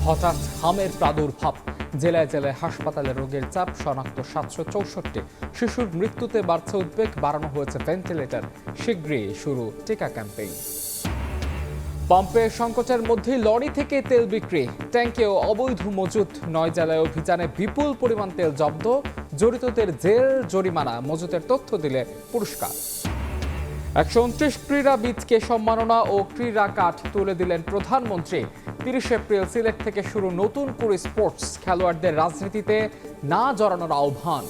হঠাৎ হামের প্রাদুর্ভাব, জেলায় জেলায় হাসপাতালে রোগের চাপ, শনাক্ত 764। শিশুর মৃত্যুতে বাড়ছে উদ্বেগ, বাড়ানো হয়েছে ভেন্টিলেটর। শীঘ্রই শুরু টিকা ক্যাম্পেইন। পাম্পে সংকটের মধ্যেই লরি থেকে তেল বিক্রি, ট্যাঙ্কেও অবৈধ মজুত। 9 জেলায় অভিযানে বিপুল পরিমাণ তেল জব্দ, জড়িতদের জেল জরিমানা, মজুতের তথ্য দিলে পুরস্কার। 129 ক্রীড়াবিদকে সম্মাননা ও ক্রীড়া কার্ড তুলে দিলেন প্রধানমন্ত্রী। 30 এপ্রিল সিলেট থেকে শুরু নতুন করে স্পোর্টস, খেলোয়াড়দের রাজনীতিতে না জড়ানোর আহ্বান।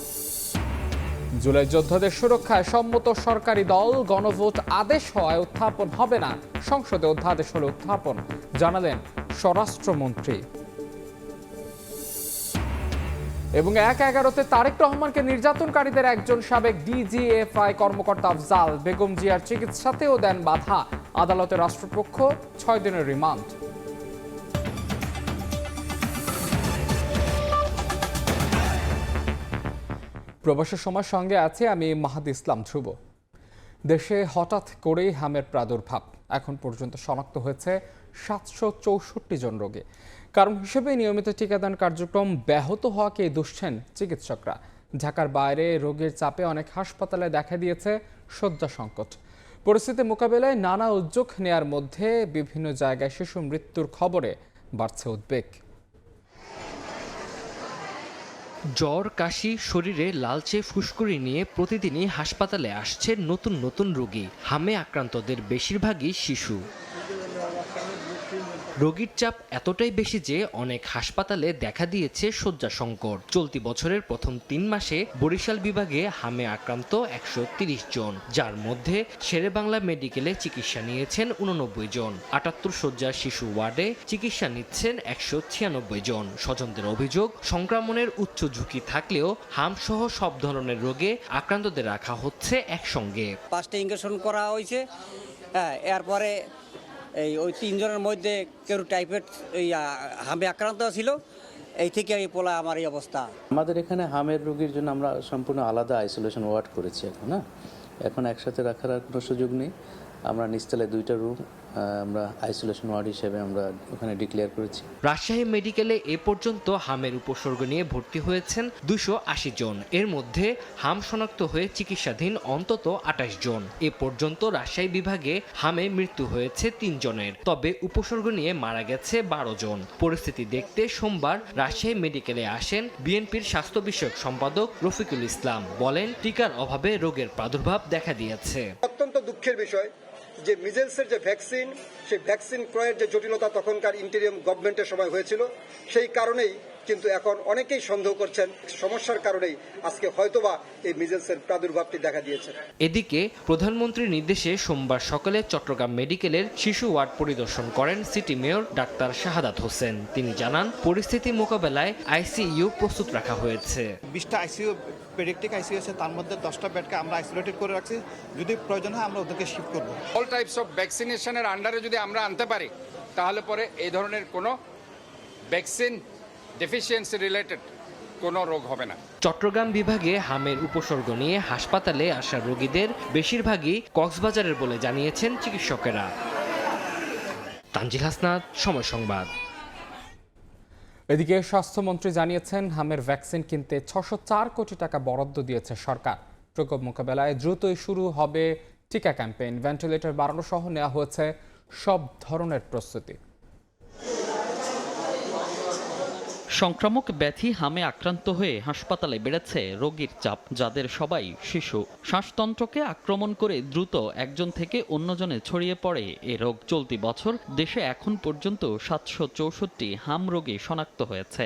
জুলাই যোদ্ধাদের সুরক্ষায় সম্মত সরকারি দল, গণভোট আদেশ হওয়ায় উত্থাপন হবে না, সংসদে অধ্যাদেশ হলে উত্থাপন, জানালেন স্বরাষ্ট্রমন্ত্রী। এবং 1/11-তে তারেক রহমানকে নির্যাতনকারীদের একজন সাবেক ডিজিএফআই কর্মকর্তা আফজাল বেগম জিয়ার চিকিৎসাতেও দেন বাধা, আদালতে রাষ্ট্রপক্ষ 6 দিনের রিমান্ড। প্রবাসের সময় সঙ্গে আছে আমি মাহাদি ইসলাম ধ্রুব। দেশে হঠাৎ করেই হামের প্রাদুর্ভাব, এখন পর্যন্ত শনাক্ত হয়েছে 764 জন রোগী। কারণ হিসেবে নিয়মিত টিকাদান কার্যক্রম ব্যাহত হওয়াকে দুষছেন চিকিৎসকরা। ঢাকার বাইরে রোগীর চাপে অনেক হাসপাতালে দেখা দিয়েছে শয্যা সংকট। পরিস্থিতি মোকাবেলায় নানা উদ্যোগ নেয়ার মধ্যে বিভিন্ন জায়গায় শিশু মৃত্যুর খবরে বাড়ছে উদ্বেগ। জ্বর, কাশি, শরীরে লালচে ফুসকুড়ি নিয়ে প্রতিদিনই হাসপাতালে আসছে নতুন নতুন রোগী। হামে আক্রান্তদের বেশিরভাগই শিশু। রোগীর চাপ এতটাই বেশি যে অনেক হাসপাতালে দেখা দিয়েছে শয্যা সংকট। চলতি বছরের প্রথম 3 মাসে বরিশাল বিভাগে হামে আক্রান্ত 130 জন, যার মধ্যে শেরেবাংলা মেডিকেলে চিকিৎসা নিয়েছেন 89 জন। 78 শয্যার শিশু ওয়ার্ডে চিকিৎসা নিচ্ছেন 196 জন। স্বজনদের অভিযোগ, সংক্রমণের উচ্চ ঝুঁকি থাকলেও হামসহ সব ধরনের রোগে আক্রান্তদের রাখা হচ্ছে একসঙ্গে। 5টা ইনজেকশন করা হয়েছে, এরপরে ওই 3 জনের মধ্যে কেউ টাইফয়েড হামে আক্রান্ত ছিল, এই থেকে এই পোলা আমার এই অবস্থা। আমাদের এখানে হামের রোগীর জন্য আমরা সম্পূর্ণ আলাদা আইসোলেশন ওয়ার্ড করেছি এখন একসাথে রাখার আর কোনো সুযোগ নেই। আমরা নিচতলায় 2টা রুম আমরা আইসোলেশন ওয়ার্ড হিসেবে আমরা ওখানে ডিক্লেয়ার করেছি। রাজশাহী মেডিকেলে এ পর্যন্ত হামের উপসর্গ নিয়ে ভর্তি হয়েছেন 280 জন। এর মধ্যে হাম শনাক্ত হয়ে চিকিৎসাধীন অন্তত 28 জন। এ পর্যন্ত রাজশাহী বিভাগে হামে মৃত্যু হয়েছে 3 জনের, তবে উপসর্গ নিয়ে মারা গেছে 12 জন। পরিস্থিতি দেখতে সোমবার রাজশাহী মেডিকেলে আসেন বিএনপির স্বাস্থ্য বিষয়ক সম্পাদক রফিকুল ইসলাম। বলেন, টিকার অভাবে রোগের প্রাদুর্ভাব দেখা দিয়েছে। অত্যন্ত দুঃখের বিষয় যে মিজেলসের যে ভ্যাকসিন, সেই ভ্যাকসিন ক্রয়ের যে জটিলতা তখনকার ইন্টেরিয়াম গভর্নমেন্টের সময় হয়েছিল, সেই কারণেই কিন্তু এখন অনেকেই সন্দেহ করছেন সমস্যার কারণেই আজকে হয়তোবা এই মিজেলসের প্রাদুর্ভাবটি দেখা দিয়েছে। এদিকে প্রধানমন্ত্রীর নির্দেশে সোমবার সকালে চট্টগ্রাম মেডিকেলের শিশু ওয়ার্ড পরিদর্শন করেন city mayor doctor Shahadat Hossain. তিনি জানান, পরিস্থিতি মোকাবেলায় আইসিইউ প্রস্তুত রাখা হয়েছে। 20টা আইসিইউ পেডিয়াট্রিক আইসিইউ আছে, তার মধ্যে 10টা বেডকে আমরা আইসোলেটেড করে রাখছি। যদি প্রয়োজন হয় আমরা ওদেরকে শিফট করব। অল টাইপস অফ ভ্যাকসিনেশনের আন্ডারে যদি আমরা আনতে পারি, তাহলে পরে এই ধরনের কোনো ভ্যাকসিন ডেফিসিয়েন্সি রিলেটেড কোনো রোগ হবে না। চট্টগ্রাম বিভাগে হামের উপসর্গ নিয়ে হাসপাতালে আসা রোগীদের বেশিরভাগই কক্সবাজারের বলে জানিয়েছেন চিকিৎসকেরা। তানজিল হাসনাত, সময় সংবাদ। এদিকে স্বাস্থ্যমন্ত্রী জানিয়েছেন, হামের ভ্যাকসিন কিনতে 604 কোটি টাকা বরাদ্দ দিয়েছে সরকার। প্রকোপ মোকাবেলায় দ্রুতই শুরু হবে টিকা ক্যাম্পেইন। ভেন্টিলেটর বাড়ানো সহ নেওয়া হয়েছে সব ধরনের প্রস্তুতি। সংক্রামক ব্যাধি হামে আক্রান্ত হয়ে হাসপাতালে বেড়েছে রোগীর চাপ, যাদের সবাই শিশু। শ্বাসতন্ত্রকে আক্রমণ করে দ্রুত একজন থেকে অন্যজনে ছড়িয়ে পড়ে এ রোগ। চলতি বছর দেশে এখন পর্যন্ত 764 হাম রোগী শনাক্ত হয়েছে।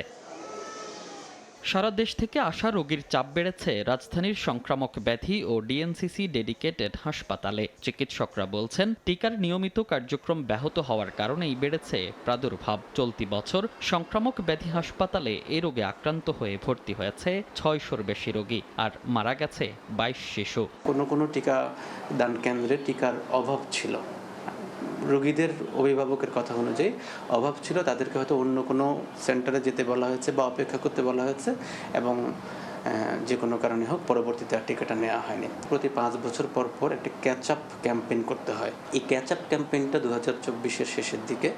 সারা দেশ থেকে আসা রোগীর চাপ বেড়েছে রাজধানীর সংক্রামক ব্যাধি ও ডিএনসিসি ডেডিকেটেড হাসপাতালে। চিকিৎসকরা বলছেন, টিকার নিয়মিত কার্যক্রম ব্যাহত হওয়ার কারণেই বেড়েছে প্রাদুর্ভাব। চলতি বছর সংক্রামক ব্যাধি হাসপাতালে এ রোগে আক্রান্ত হয়ে ভর্তি হয়েছে 600-র বেশি রোগী, আর মারা গেছে 22 শিশু। কোনো টিকা দান কেন্দ্রে টিকার অভাব ছিল, রোগীদের অভিভাবকের কথা অনুযায়ী অভাব ছিল, তাদেরকে হয়তো অন্য কোনো সেন্টারে যেতে বলা হয়েছে বা অপেক্ষা করতে বলা হয়েছে, এবং যে কোনো কারণে হোক পরবর্তীতে আর টিকাটা নেওয়া হয়নি। প্রতি 5 বছর পর পর একটা ক্যাচ আপ ক্যাম্পেইন করতে হয়। এই ক্যাচ আপ ক্যাম্পেইনটা 2024-এর শেষের দিকে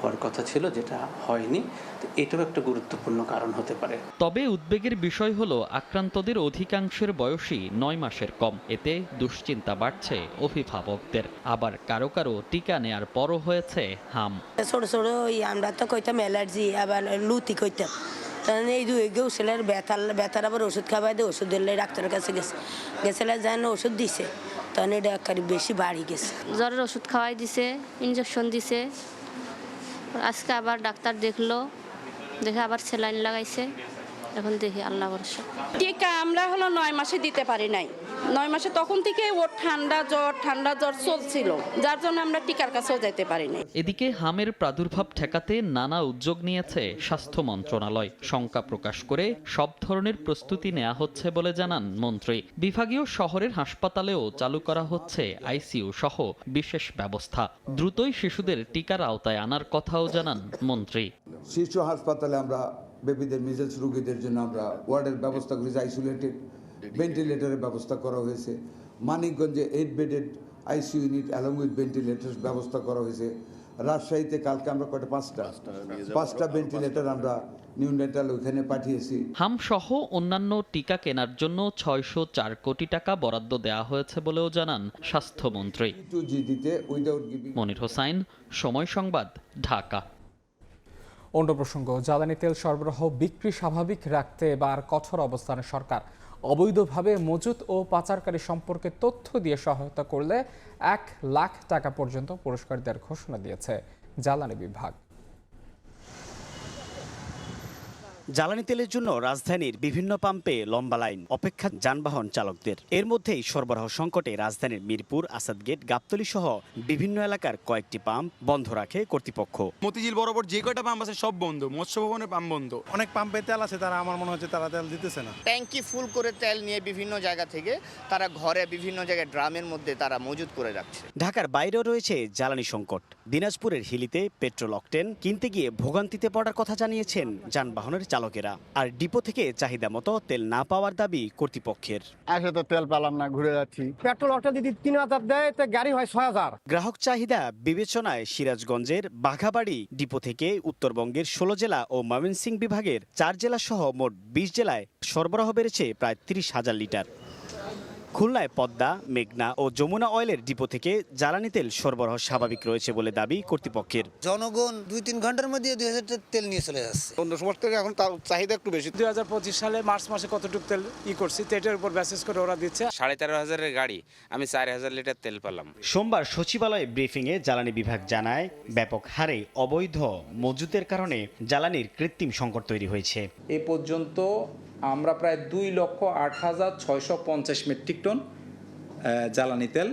হওয়ার কথা ছিল, যেটা হয়নি। তো এটাও একটা গুরুত্বপূর্ণ কারণ হতে পারে। তবে উদ্বেগের বিষয় হলো আক্রান্তদের অধিকাংশের বয়সই 9 মাসের কম। এতে দুশ্চিন্তা বাড়ছে অভিভাবকদের। আবার কারো কারো টিকা নেয়ার পরও হয়েছে হাম। ছোট ছোট আমরা তো কইতাম অ্যালার্জি, আবার লুতি কইতাম। এই গেছিলের ব্যথার আবার ওষুধ খাওয়াই দিয়ে ওষুধ দিলে ডাক্তারের কাছে গেছিলেন যেন ওষুধ দিছে, তখন এটা বেশি বাড়ি গেছে। জ্বরের ওষুধ খাওয়াই দিছে, ইঞ্জেকশন দিছে। আজকে আবার ডাক্তার দেখলো, দেখে আবার স্যালাইন লাগাইছে। এখন দেখি আল্লাহ ভরসা। টিকা আমরা 9 মাসে দিতে পারি নাই। 9 মাসে তখন থেকে ওর ঠান্ডা জ্বর চলছিল, যার জন্য আমরা টিকার কাছেও যেতে পারি নাই। এদিকে হামের প্রাদুর্ভাব ঠেকাতে নানা উদ্যোগ নিয়েছে স্বাস্থ্য মন্ত্রণালয়। শঙ্কা প্রকাশ করে সব ধরনের প্রস্তুতি নেওয়া হচ্ছে বলে জানান মন্ত্রী। বিভাগীয় শহরের হাসপাতালেও চালু করা হচ্ছে আইসিইউ সহ বিশেষ ব্যবস্থা। দ্রুতই শিশুদের টিকার আওতায় আনার কথাও জানান মন্ত্রী। শিশু হাসপাতালে আমরা বেবিদের মিজেলস রোগীদের জন্য আমরা ওয়ার্ডের ব্যবস্থা করেছি, আইসোলেটেড ভেন্টিলেটরের ব্যবস্থা করা হয়েছে। মানিকগঞ্জে 8 bedded ICU unit along with ventilator ব্যবস্থা করা হয়েছে। রাজশাহীতে কালকে আমরা পাঁচটা ভেন্টিলেটর আমরা নিউনেটাল ওইখানে পাঠিয়েছি। হাম সহ অন্যান্য টিকা কেনার জন্য 604 কোটি টাকা বরাদ্দ দেওয়া হয়েছে বলেও জানান স্বাস্থ্যমন্ত্রী। মনির হোসাইন, সময় সংবাদ, ঢাকা। অন্য প্রসঙ্গ, জ্বালানি তেল সরবরাহ বিক্রি স্বাভাবিক রাখতে এবার কঠোর অবস্থানে সরকার। অবৈধভাবে মজুত ও পাচারকারী সম্পর্কে তথ্য দিয়ে সহায়তা করলে 1 লাখ টাকা পর্যন্ত পুরস্কার দেওয়ার ঘোষণা দিয়েছে জ্বালানি বিভাগ। জ্বালানি তেলের জন্য রাজধানীর বিভিন্ন পাম্পে লম্বা লাইন, অপেক্ষা যানবাহন চালকদের। এর মধ্যেই সরবরাহ সংকটে রাজধানীর মিরপুর, আসাদগেট, গাবতলী সহ বিভিন্ন এলাকার কয়েকটি পাম্প বন্ধ রাখে কর্তৃপক্ষ। মতিঝিল বরাবর যে কয়টা পাম্প আছে সব বন্ধ, মৎস্য ভবনের পাম্প বন্ধ। অনেক পাম্পে তেল আছে, তারা আমার মনে হচ্ছে তারা তেল দিতেছে না। ট্যাঙ্কি ফুল করে তেল নিয়ে বিভিন্ন জায়গা থেকে তারা ঘরে বিভিন্ন জায়গায় ড্রামের মধ্যে তারা মজুত করে রাখছে। ঢাকার বাইরেও রয়েছে জ্বালানি সংকট। দিনাজপুরের হিলিতে পেট্রোল অকটেন কিনতে গিয়ে ভোগান্তিতে পড়ার কথা জানিয়েছেন যানবাহনের চালকেরা। আর ডিপো থেকে চাহিদা মতো তেল না পাওয়ার দাবি কর্তৃপক্ষের। আসলে তো তেল পেলাম না, ঘুরে যাচ্ছি। পেট্রোল অকটেন যদি 3000 দেয় তো গাড়ি হয় 6000। গ্রাহক চাহিদা বিবেচনায় সিরাজগঞ্জের বাঘাবাড়ি ডিপো থেকে উত্তরবঙ্গের 16 জেলা ও ময়মনসিংহ বিভাগের 4 জেলা সহ মোট 20 জেলায় সরবরাহ বেড়েছে প্রায় 30,000 লিটার। খুলনায় পদ্মা, মেঘনা ও যমুনা অয়েলের ডিপো থেকে জ্বালানি তেল সরবরাহ স্বাভাবিক রয়েছে বলে দাবি কর্তৃপক্ষের। জনগণ 2-3 ঘন্টার মধ্যে 2000 তেল নিয়ে চলে যাচ্ছে। অন্য সময় থেকে এখন তার চাহিদা একটু বেশি। 2025 সালে মার্চ মাসে কতটুকু তেল করছি, এটার উপর বেসিস করে ওরা দিচ্ছে। 13,500-এর গাড়ি, আমি 4,000 লিটার তেল পেলাম। সোমবার সচিবালয়ে ব্রিফিংয়ে জ্বালানি বিভাগ জানায়, ব্যাপক হারে অবৈধ মজুতের কারণে জ্বালানির কৃত্রিম সংকট তৈরি হয়েছে। এ পর্যন্ত আমরা প্রায় 2,08,650 মেট্রিক টন জ্বালানি তেল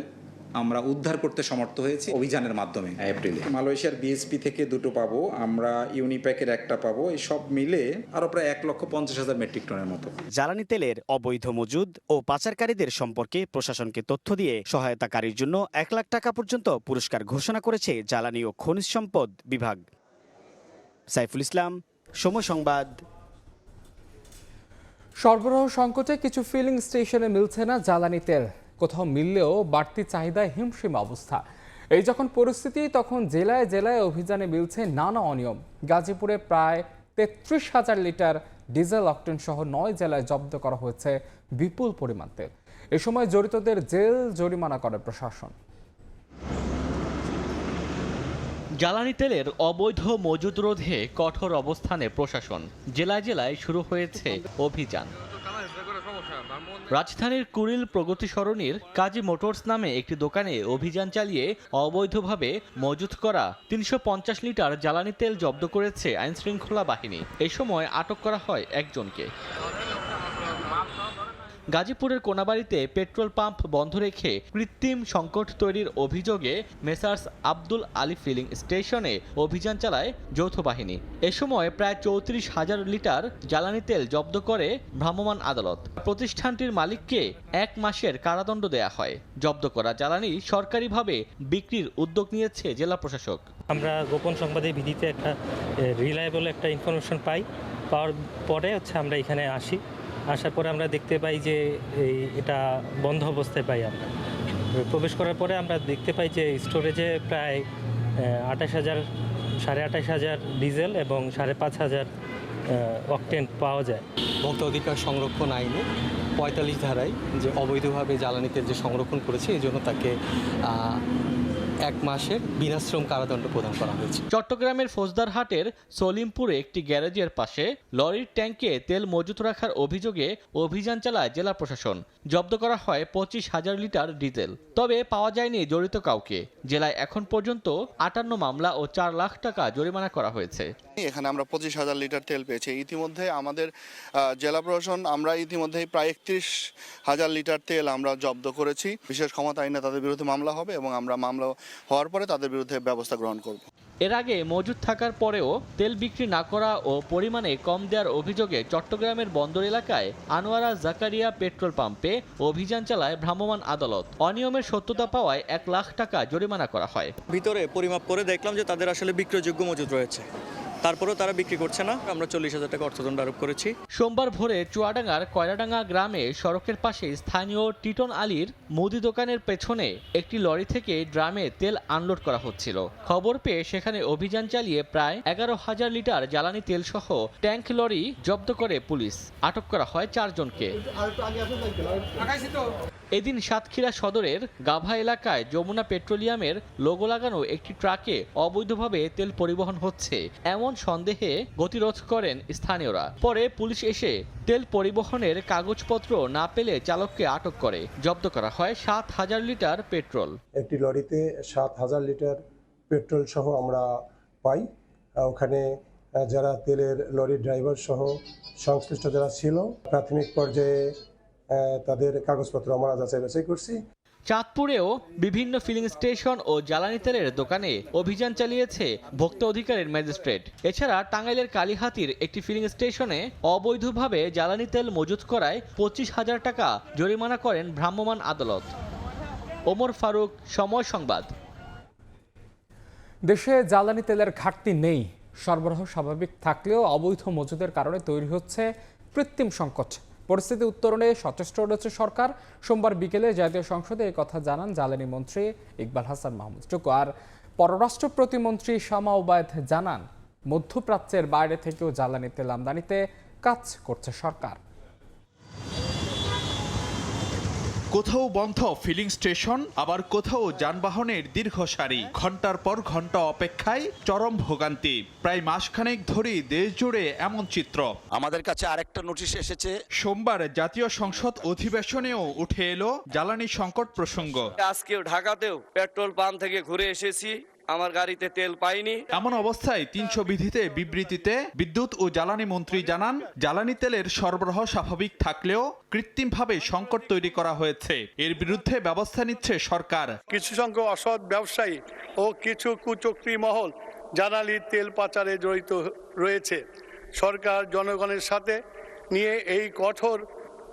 আমরা উদ্ধার করতে সমর্থ হয়েছি অভিযানের মাধ্যমে। এপ্রিলে মালয়েশিয়ার বিএসপি থেকে 2টো পাবো, আমরা ইউনিপ্যাকের 1টা পাবো। এই সব মিলে আরো প্রায় 1,50,000 মেট্রিক টনের মতো। জ্বালানি তেলের অবৈধ মজুদ ও পাচারকারীদের সম্পর্কে প্রশাসনকে তথ্য দিয়ে সহায়তাকারীর জন্য 1 লাখ টাকা পর্যন্ত পুরস্কার ঘোষণা করেছে জ্বালানি ও খনিজ সম্পদ বিভাগ। সাইফুল ইসলাম, সময় সংবাদ। সরবরাহ সংকটে কিছু ফিলিং স্টেশনে মিলছে না জ্বালানি তেল। কোথাও মিললেও বাড়তি চাহিদায় হিমশিম অবস্থা। এই যখন পরিস্থিতি, তখন জেলায় জেলায় অভিযানে মিলছে নানা অনিয়ম। গাজীপুরে প্রায় 33,000 লিটার ডিজেল অকটেন সহ 9 জেলায় জব্দ করা হয়েছে বিপুল পরিমাণ তেল। এ সময় জড়িতদের জেল জরিমানা করে প্রশাসন। জ্বালানি তেলের অবৈধ মজুদ রোধে কঠোর অবস্থানে প্রশাসন। জেলায় জেলায় শুরু হয়েছে অভিযান। রাজধানীর কুড়িল প্রগতি সরণির কাজী মোটরস নামে একটি দোকানে অভিযান চালিয়ে অবৈধভাবে মজুত করা 350 লিটার জ্বালানি তেল জব্দ করেছে আইনশৃঙ্খলা বাহিনী। এই সময় আটক করা হয় একজনকে। গাজীপুরের কোনাবাড়িতে পেট্রোল পাম্প বন্ধ রেখে কৃত্রিম সংকট তৈরির অভিযোগে মেসার্স আব্দুল আলী ফিলিং স্টেশনে অভিযান চালায় যৌথ বাহিনী। এ সময় প্রায় 34,000 লিটার জ্বালানি তেল জব্দ করে ভ্রাম্যমাণ আদালত। প্রতিষ্ঠানটির মালিককে 1 মাসের কারাদণ্ড দেয়া হয়। জব্দ করা জ্বালানি সরকারিভাবে বিক্রির উদ্যোগ নিয়েছে জেলা প্রশাসক। আমরা গোপন সংবাদের ভিত্তিতে একটা রিলায়েবল একটা ইনফরমেশন পাওয়ার পরে আমরা এখানে আসি। আসার পরে আমরা দেখতে পাই যে এটা বন্ধ অবস্থায় পাই। আমরা প্রবেশ করার পরে আমরা দেখতে পাই যে স্টোরেজে প্রায় 28,000 2,500 ডিজেল এবং 5,500 অকটেন পাওয়া যায়। ভোক্তা অধিকার সংরক্ষণ আইনে 45 ধারায় যে অবৈধভাবে জ্বালানি তেল যে সংরক্ষণ করেছে এই জন্য তাকে 1 মাসের বিনাশ্রম কারাদণ্ড প্রদান করা হয়েছে। চট্টগ্রামের ফৌজদারহাটের সলিমপুরে একটি গ্যারেজের পাশে লরির ট্যাঙ্কে তেল মজুত রাখার অভিযোগে অভিযান চালায় জেলা প্রশাসন। জব্দ করা হয় 25,000 লিটার ডিজেল। তবে পাওয়া যায়নি জড়িত কাউকে। জেলায় এখন পর্যন্ত 58 মামলা ও 4 লাখ টাকা জরিমানা করা হয়েছে। এখানে আমরা 25,000 লিটার তেল পেয়েছি। ইতিমধ্যে আমাদের জেলা প্রশাসন আমরা ইতিমধ্যেই প্রায় 31,000 লিটার তেল আমরা জব্দ করেছি। বিশেষ ক্ষমতা আইনে তাদের বিরুদ্ধে মামলা হবে এবং আমরা মামলা হওয়ার পরে তাদের বিরুদ্ধে ব্যবস্থা গ্রহণ করব। এর আগে মজুত থাকার পরেও তেল বিক্রি না করা ও পরিমাণে কম দেওয়ার অভিযোগে চট্টগ্রামের বন্দর এলাকায় আনোয়ারা জাকারিয়া পেট্রোল পাম্পে অভিযান চালায় ভ্রাম্যমাণ আদালত। অনিয়মের সত্যতা পাওয়ায় 1 লাখ টাকা জরিমানা করা হয়। ভিতরে পরিমাপ করে দেখলাম যে তাদের আসলে বিক্রয়যোগ্য মজুদ রয়েছে, তারপরেও তারা বিক্রি করছে না। আমরা 40,000 টাকা অর্থদণ্ড আরোপ করেছি। সোমবার ভোরে চুয়াডাঙ্গার কয়রাডাঙ্গা গ্রামে সড়কের পাশে স্থানীয় টিটন আলীর মুদি দোকানের পেছনে একটি লরি থেকে ড্রামে তেল আনলোড করা হচ্ছিল। খবর পেয়ে সেখানে অভিযান চালিয়ে প্রায় 11,000 লিটার জ্বালানি তেল সহ ট্যাঙ্ক লরি জব্দ করে পুলিশ। আটক করা হয় 4 জনকে। এদিন সাতক্ষীরা সদরের গাভা এলাকায় যমুনা পেট্রোলিয়ামের লোগো লাগানো একটি ট্রাকে অবৈধভাবে তেল পরিবহন হচ্ছে এমন সন্দেহে গতিরোধ করেন স্থানীয়রা। পরে পুলিশ এসে তেল পরিবহনের কাগজপত্র না পেলে চালককে আটক করে। জব্দ করা হয় 7,000 লিটার পেট্রোল। একটি লরিতে 7,000 লিটার পেট্রোল সহ আমরা পাই। ওখানে যারা তেলের লরি ড্রাইভার সহ সংশ্লিষ্ট যারা ছিল প্রাথমিক পর্যায়ে তাদের কাগজপত্র আমরা যাচাই বাছাই করছি। চাঁদপুরেও বিভিন্ন ফিলিং স্টেশন ও জ্বালানি তেলের দোকানে অভিযান চালিয়েছে ভোক্তা অধিকারের ম্যাজিস্ট্রেট। এছাড়া টাঙ্গাইলের কালীহাতির একটি ফিলিং স্টেশনে অবৈধভাবে জ্বালানি তেল মজুত করায় 25,000 টাকা জরিমানা করেন ভ্রাম্যমাণ আদালত। ওমর ফারুক, সময় সংবাদ। দেশে জ্বালানি তেলের ঘাটতি নেই। সরবরাহ স্বাভাবিক থাকলেও অবৈধ মজুদের কারণে তৈরি হচ্ছে কৃত্রিম সংকট। পরিস্থিতি উত্তরণে সচেষ্ট রয়েছে সরকার। সোমবার বিকেলে জাতীয় সংসদে এই কথা জানান জ্বালানি মন্ত্রী ইকবাল হাসান মাহমুদ টুকু। আর পররাষ্ট্র প্রতিমন্ত্রী শামা ওবায়দ জানান, মধ্যপ্রাচ্যের বাইরে থেকেও জ্বালানি তেল আমদানিতে কাজ করছে সরকার। কোথাও বন্ধ ফিলিং স্টেশন, আবার কোথাও যানবাহনের দীর্ঘ সারি। ঘন্টার পর ঘন্টা অপেক্ষায় চরম ভোগান্তি। প্রায় মাসখানেক ধরেই দেশ জুড়ে এমন চিত্র। আমাদের কাছে আরেকটা নোটিশ এসেছে। সোমবার জাতীয় সংসদ অধিবেশনেও উঠে এলো জ্বালানি সংকট প্রসঙ্গ। আজকেও ঢাকাতেও পেট্রোল পাম্প থেকে ঘুরে এসেছি, আমার গাড়িতে তেল পাইনি। এমন অবস্থায় 300 বিধিতে বিবৃতিতে বিদ্যুৎ ও জ্বালানি মন্ত্রী জানান, জ্বালানি তেলের সরবরাহ স্বাভাবিক থাকলেও কৃত্রিমভাবে সংকট তৈরি করা হয়েছে। এর বিরুদ্ধে ব্যবস্থা নিচ্ছে সরকার। কিছু সংখ্যক অসৎ ব্যবসায়ী ও কিছু কুচক্রী মহল জ্বালানি তেল পাচারে জড়িত রয়েছে। সরকার জনগণের সাথে নিয়ে এই কঠোর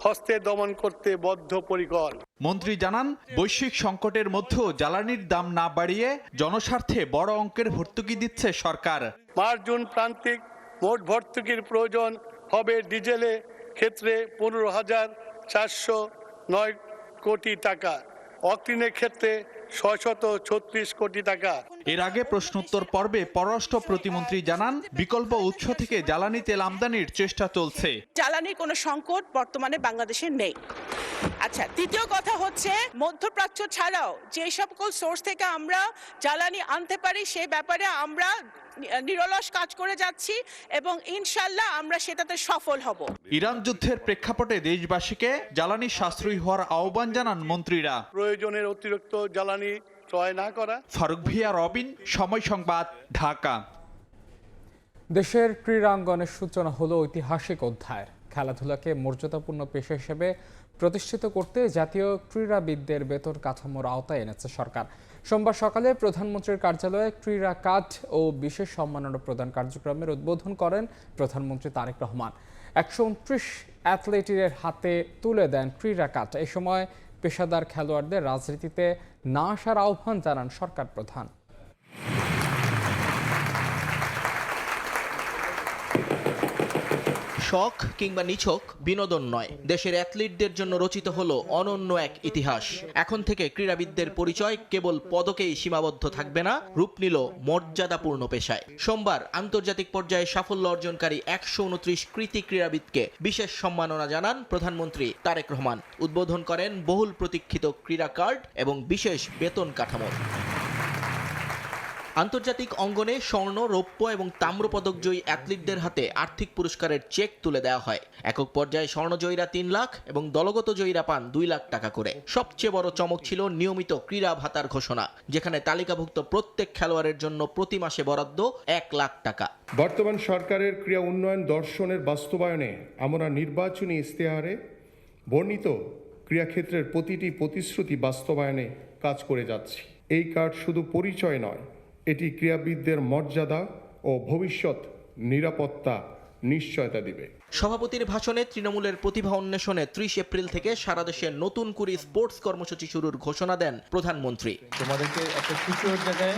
হস্তে দমন করতে বদ্ধপরিকর। মন্ত্রী জানান, বৈশ্বিক সংকটের মধ্যেও জ্বালানির দাম না বাড়িয়ে জনস্বার্থে বড় অঙ্কের ভর্তুকি দিচ্ছে সরকার। মার্চ জুন প্রান্তিক মোট ভর্তুকির প্রয়োজন হবে ডিজেলের ক্ষেত্রে 15,409 কোটি টাকা, অক্টিনের ক্ষেত্রে 636 কোটি টাকা। এর আগে প্রশ্নোত্তর পর্বে পররাষ্ট্র প্রতিমন্ত্রী জানান, বিকল্প উৎস থেকে জ্বালানি তেল আমদানির চেষ্টা চলছে। জ্বালানির কোনো সংকট বর্তমানে বাংলাদেশে নেই। আচ্ছা, দ্বিতীয় কথা হচ্ছে মধ্যপ্রাচ্য ছাড়াও যে সকল সোর্স থেকে আমরা জ্বালানি আনতে পারি সে ব্যাপারে আমরা নিরলস কাজ করে যাচ্ছি এবং ইনশাল্লাহ আমরা সেটাতে সফল হব। ইরান যুদ্ধের প্রেক্ষাপটে দেশবাসীকে জ্বালানি সাশ্রয়ী হওয়ার আহ্বান জানান মন্ত্রীরা। প্রয়োজনের অতিরিক্ত জ্বালানি ক্রয় না করা। ফারুক ভিয়া, রবিন, সময় সংবাদ, ঢাকা। দেশের ক্রীড়াঙ্গনের সূচনা হলো ঐতিহাসিক অধ্যায়ের। খেলাধুলাকে মর্যাদাপূর্ণ পেশা হিসেবে প্রতিষ্ঠিত করতে জাতীয় ক্রীড়াবিদদের বেতন কাঠামোর আওতায় এনেছে সরকার। সোমবার সকালে প্রধানমন্ত্রীর কার্যালয়ে ক্রীড়া কার্ড ও বিশেষ সম্মাননা প্রদান কার্যক্রমের উদ্বোধন করেন প্রধানমন্ত্রী তারেক রহমান। 129 অ্যাথলেটের হাতে তুলে দেন ক্রীড়া কার্ড। এই সময় পেশাদার খেলোয়াড়দের রাজনীতিতে না আসার আহ্বান জানান সরকার প্রধান। শখ কিংবা নিছক বিনোদন নয়, দেশের অ্যাথলিটদের জন্য রচিত হলো অনন্য এক ইতিহাস। এখন থেকে ক্রীড়াবিদদের পরিচয় কেবল পদকেই সীমাবদ্ধ থাকবে না, রূপ নিল মর্যাদাপূর্ণ পেশায়। সোমবার আন্তর্জাতিক পর্যায়ে সাফল্য অর্জনকারী 129 কৃতি ক্রীড়াবিদকে বিশেষ সম্মাননা জানান প্রধানমন্ত্রী তারেক রহমান। উদ্বোধন করেন বহুল প্রতীক্ষিত ক্রীড়া কার্ড এবং বিশেষ বেতন কাঠামো। আন্তর্জাতিক অঙ্গনে স্বর্ণ, রৌপ্য এবং তাম্র পদকজয়ী অ্যাথলিটদের হাতে আর্থিক পুরস্কারের চেক তুলে দেওয়া হয়। একক পর্যায়ে স্বর্ণজয়ীরা 3 লাখ এবং দলগত জয়ীরা পান 2 লাখ টাকা করে। সবচেয়ে বড় চমক ছিল নিয়মিত ক্রীড়া ভাতার ঘোষণা, যেখানে তালিকাভুক্ত প্রত্যেক খেলোয়াড়ের জন্য প্রতি মাসে বরাদ্দ 1 লাখ টাকা। বর্তমান সরকারের ক্রীড়া উন্নয়ন দর্শনের বাস্তবায়নে আমরা নির্বাচনী ইশতেহারে বর্ণিত ক্রীড়াক্ষেত্রের প্রতিটি প্রতিশ্রুতি বাস্তবায়নে কাজ করে যাচ্ছি। এই কার্ড শুধু পরিচয় নয়, এটি ক্রীড়াবিদদের মর্যাদা ও ভবিষ্যৎ নিরাপত্তা নিশ্চয়তা দিবে। সভাপতির ভাষণে তৃণমূলের প্রতিভা অন্বেষণে 30 এপ্রিল থেকে সারা দেশে নতুন করে স্পোর্টস কর্মসূচি শুরুর ঘোষণা দেন প্রধানমন্ত্রী। তোমাদেরকে একটা সিকিউর জায়গায়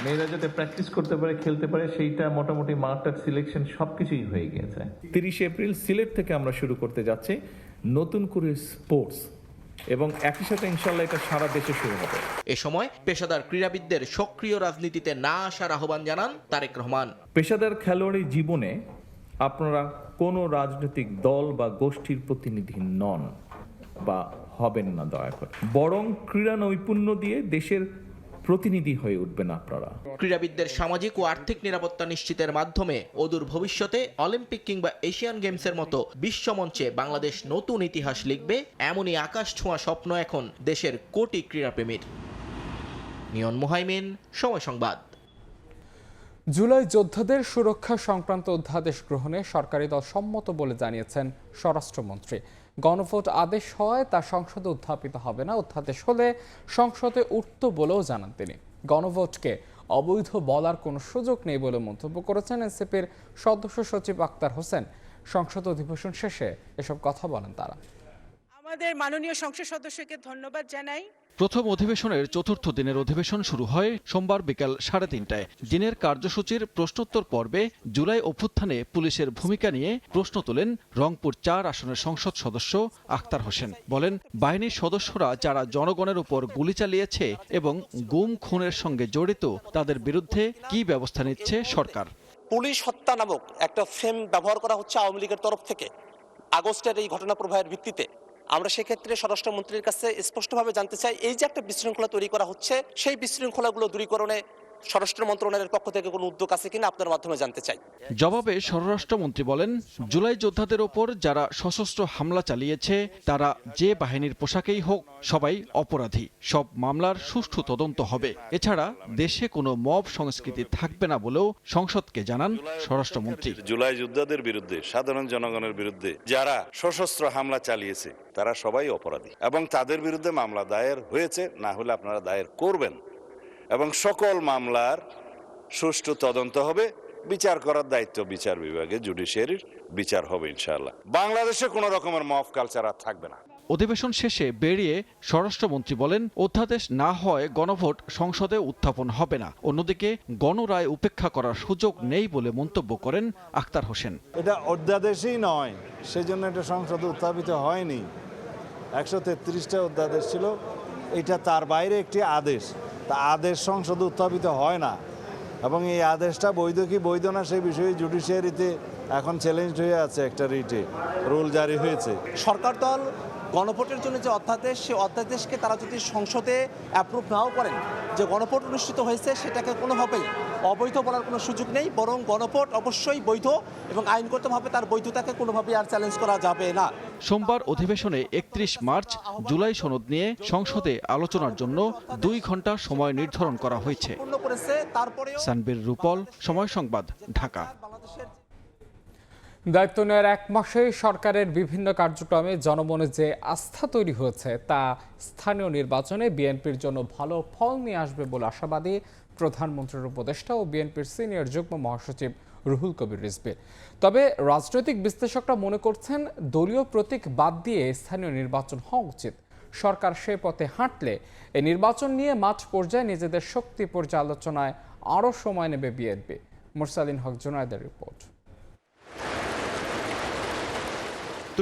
মেয়েরা যাতে প্র্যাকটিস করতে পারে, খেলতে পারে, সেইটা মোটামুটি মাঠটার সিলেকশন সবকিছুই হয়ে গিয়েছে। 30 এপ্রিল সিলেট থেকে আমরা শুরু করতে যাচ্ছি নতুন করে স্পোর্টস, এবং একই সাথে ইনশাল্লাহ এটা সারা দেশে শুরু হবে। এ সময় পেশাদার ক্রীড়াবিদদের সক্রিয় রাজনীতিতে না আসার আহ্বান জানান তারেক রহমান। পেশাদার খেলোয়াড়ি জীবনে আপনারা কোনো রাজনৈতিক দল বা গোষ্ঠীর প্রতিনিধি নন বা হবেন না দয়া করে, বরং ক্রীড়া নৈপুণ্য দিয়ে দেশের প্রতিনিধি হয়ে উঠবেন আপনারা। ক্রীড়াবিদদের সামাজিক ও আর্থিক নিরাপত্তা নিশ্চিতের মাধ্যমে অদূর ভবিষ্যতে অলিম্পিক কিংবা এশিয়ান গেমসের মতো বিশ্বমঞ্চে বাংলাদেশ নতুন ইতিহাস লিখবে, এমনই আকাশ ছোঁয়া স্বপ্ন এখন দেশের কোটি ক্রীড়াপ্রেমীর। নিয়ন মুহাইমিন, সময় সংবাদ। জুলাই যোদ্ধাদের সুরক্ষা সংক্রান্ত অধ্যাদেশ গ্রহণে সরকারি দল সম্মত বলে জানিয়েছেন স্বরাষ্ট্রমন্ত্রী। গণভোট আদেশ হয় তা সংসদে উত্থাপিত হবে না, অধ্যাদেশ হলে সংসদে উঠত বলেও জানান তিনি। গণভোটকে অবৈধ বলার কোনো সুযোগ নেই বলে মন্তব্য করেছেন এনসিপির সদস্য সচিব আক্তার হোসেন। সংসদ অধিবেশন শেষে এসব কথা বলেন তারা। আমাদের মাননীয় সংসদ সদস্যকে ধন্যবাদ জানাই। প্রথম অধিবেশনের চতুর্থ দিনের অধিবেশন শুরু হয় সোমবার বিকাল 3:30টায়। দিনের কার্যসূচির প্রশ্নোত্তর পর্বে জুলাই অভ্যুত্থানে পুলিশের ভূমিকা নিয়ে প্রশ্ন তোলেন রংপুর 4 আসনের সংসদ সদস্য আক্তার হোসেন। বলেন, বাহিনীর সদস্যরা যারা জনগণের উপর গুলি চালিয়েছে এবং গুম খুনের সঙ্গে জড়িত, তাদের বিরুদ্ধে কি ব্যবস্থা নিচ্ছে সরকার। পুলিশ হত্যা নামক একটা ফ্রেম ব্যবহার করা হচ্ছে আওয়ামী লীগের তরফ থেকে আগস্টের এই ঘটনা প্রবাহের ভিত্তিতে। আমরা সেক্ষেত্রে স্বরাষ্ট্রমন্ত্রীর কাছে স্পষ্টভাবে জানতে চাই, এই যে একটা বিশৃঙ্খলা তৈরি করা হচ্ছে, সেই বিশৃঙ্খলাগুলো দূরীকরণে স্বরাষ্ট্র মন্ত্রণালয়ের পক্ষ থেকে কোনো উদ্যোগ আছে কিনা আপনার মাধ্যমে জানতে চাই। জবাবে স্বরাষ্ট্রমন্ত্রী বলেন, জুলাই যোদ্ধাদের ওপর যারা সশস্ত্র হামলা চালিয়েছে তারা যে বাহিনীর পোশাকেই হোক, সবাই অপরাধী। সব মামলার সুষ্ঠু তদন্ত হবে। এছাড়া দেশে কোনো মব সংস্কৃতি থাকবে না বলেও সংসদকে জানান স্বরাষ্ট্রমন্ত্রী। জুলাই যোদ্ধাদের বিরুদ্ধে, সাধারণ জনগণের বিরুদ্ধে যারা সশস্ত্র হামলা চালিয়েছে তারা সবাই অপরাধী এবং তাদের বিরুদ্ধে মামলা দায়ের হয়েছে, না হলে আপনারা দায়ের করবেন এবং সকল মামলার সুষ্ঠু তদন্ত হবে। বিচার করার দায়িত্ব বিচার বিভাগে, জুডিশিয়ারির বিচার হবে ইনশাআল্লাহ। বাংলাদেশে কোনো রকমের মফ কালচার আর থাকবে না। অধিবেশন শেষে বেরিয়ে স্বরাষ্ট্রমন্ত্রী বলেন, অধ্যাদেশ না হয় গণভোট সংসদে উত্থাপন হবে না। অন্যদিকে গণরায় উপেক্ষা করার সুযোগ নেই বলে মন্তব্য করেন আক্তার হোসেন। এটা অধ্যাদেশই নয়, সেজন্য এটা সংসদে উত্থাপিত হয়নি। 133টা অধ্যাদেশ ছিল, এটা তার বাইরে একটি আদেশ। তা আদেশ সংসদে উত্থাপিত হয় না, এবং এই আদেশটা বৈধ কি বৈধ না সেই বিষয়ে জুডিশিয়ারিতে এখন চ্যালেঞ্জ হয়ে আছে। একটা রিটে রুল জারি হয়েছে। সরকার দল গণভোটের জন্য যে অধ্যাদেশ, সেই অধ্যাদেশকে তারা যদি সংসদে অ্যাপ্রুভ নাও করেন, যে গণভোট অনুষ্ঠিত হয়েছে সেটাকে কোনোভাবেই অবৈধ বলার কোনো সুযোগ নেই, বরং গণভোট অবশ্যই বৈধ এবং আইনগতভাবে তার বৈধতাকে কোনোভাবেই আর চ্যালেঞ্জ করা যাবে না। সোমবার অধিবেশনে 31 মার্চ জুলাই সনদ নিয়ে সংসদে আলোচনার জন্য 2 ঘন্টা সময় নির্ধারণ করা হয়েছে। সানবীর রূপল, সময় সংবাদ, ঢাকা। দায়িত্ব নেওয়ার 1 মাসে সরকারের বিভিন্ন কার্যক্রমে জনমনে যে আস্থা তৈরি হয়েছে তা স্থানীয় নির্বাচনে বিএনপির জন্য ভালো ফল নিয়ে আসবে বলে আশাবাদী প্রধানমন্ত্রীর উপদেষ্টা ও বিএনপির সিনিয়র যুগ্ম মহাসচিব রুহুল কবির রিজভী। তবে রাজনৈতিক বিশ্লেষকরা মনে করছেন, দলীয় প্রতীক বাদ দিয়ে স্থানীয় নির্বাচন হওয়া উচিত। সরকার সে পথে হাঁটলে এই নির্বাচন নিয়ে মাঠ পর্যায়ে নিজেদের শক্তি পর্যালোচনায় আরও সময় নেবে বিএনপি। মুরসালিন হক জুনায়েদের রিপোর্ট।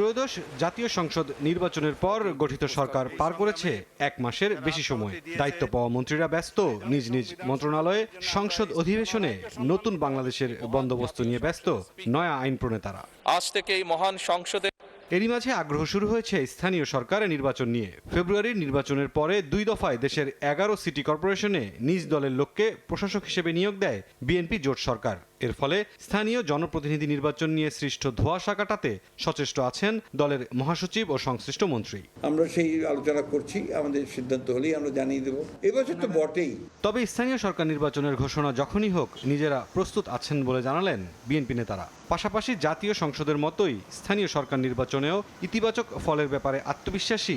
ত্রয়োদশ জাতীয় সংসদ নির্বাচনের পর গঠিত সরকার পার করেছে 1 মাসের বেশি সময়। দায়িত্ব পাওয়া মন্ত্রীরা ব্যস্ত নিজ নিজ মন্ত্রণালয়ে, সংসদ অধিবেশনে নতুন বাংলাদেশের বন্দোবস্ত নিয়ে ব্যস্ত নয়া আইন প্রণেতারা। আজ থেকে এই মহান সংসদে এরই মাঝে আগ্রহ শুরু হয়েছে স্থানীয় সরকারের নির্বাচন নিয়ে। ফেব্রুয়ারির নির্বাচনের পরে 2 দফায় দেশের 11 সিটি কর্পোরেশনে নিজ দলের লোককে প্রশাসক হিসেবে নিয়োগ দেয় বিএনপি জোট সরকার। এর ফলে স্থানীয় জনপ্রতিনিধি নির্বাচন নিয়ে সৃষ্ট ধোঁয়াশা কাটাতে সচেষ্ট আছেন দলের মহাসচিব ও সংশ্লিষ্ট মন্ত্রী। আমরা সেই আলোচনা করছি, আমাদের সিদ্ধান্ত হলেই আমরা জানিয়ে দেব। এবছর তো বটেই। তবে স্থানীয় সরকার নির্বাচনের ঘোষণা যখনই হোক নিজেরা প্রস্তুত আছেন বলে জানালেন বিএনপি নেতারা। পাশাপাশি জাতীয় সংসদের মতোই স্থানীয় সরকার নির্বাচনেও ইতিবাচক ফলের ব্যাপারে আত্মবিশ্বাসী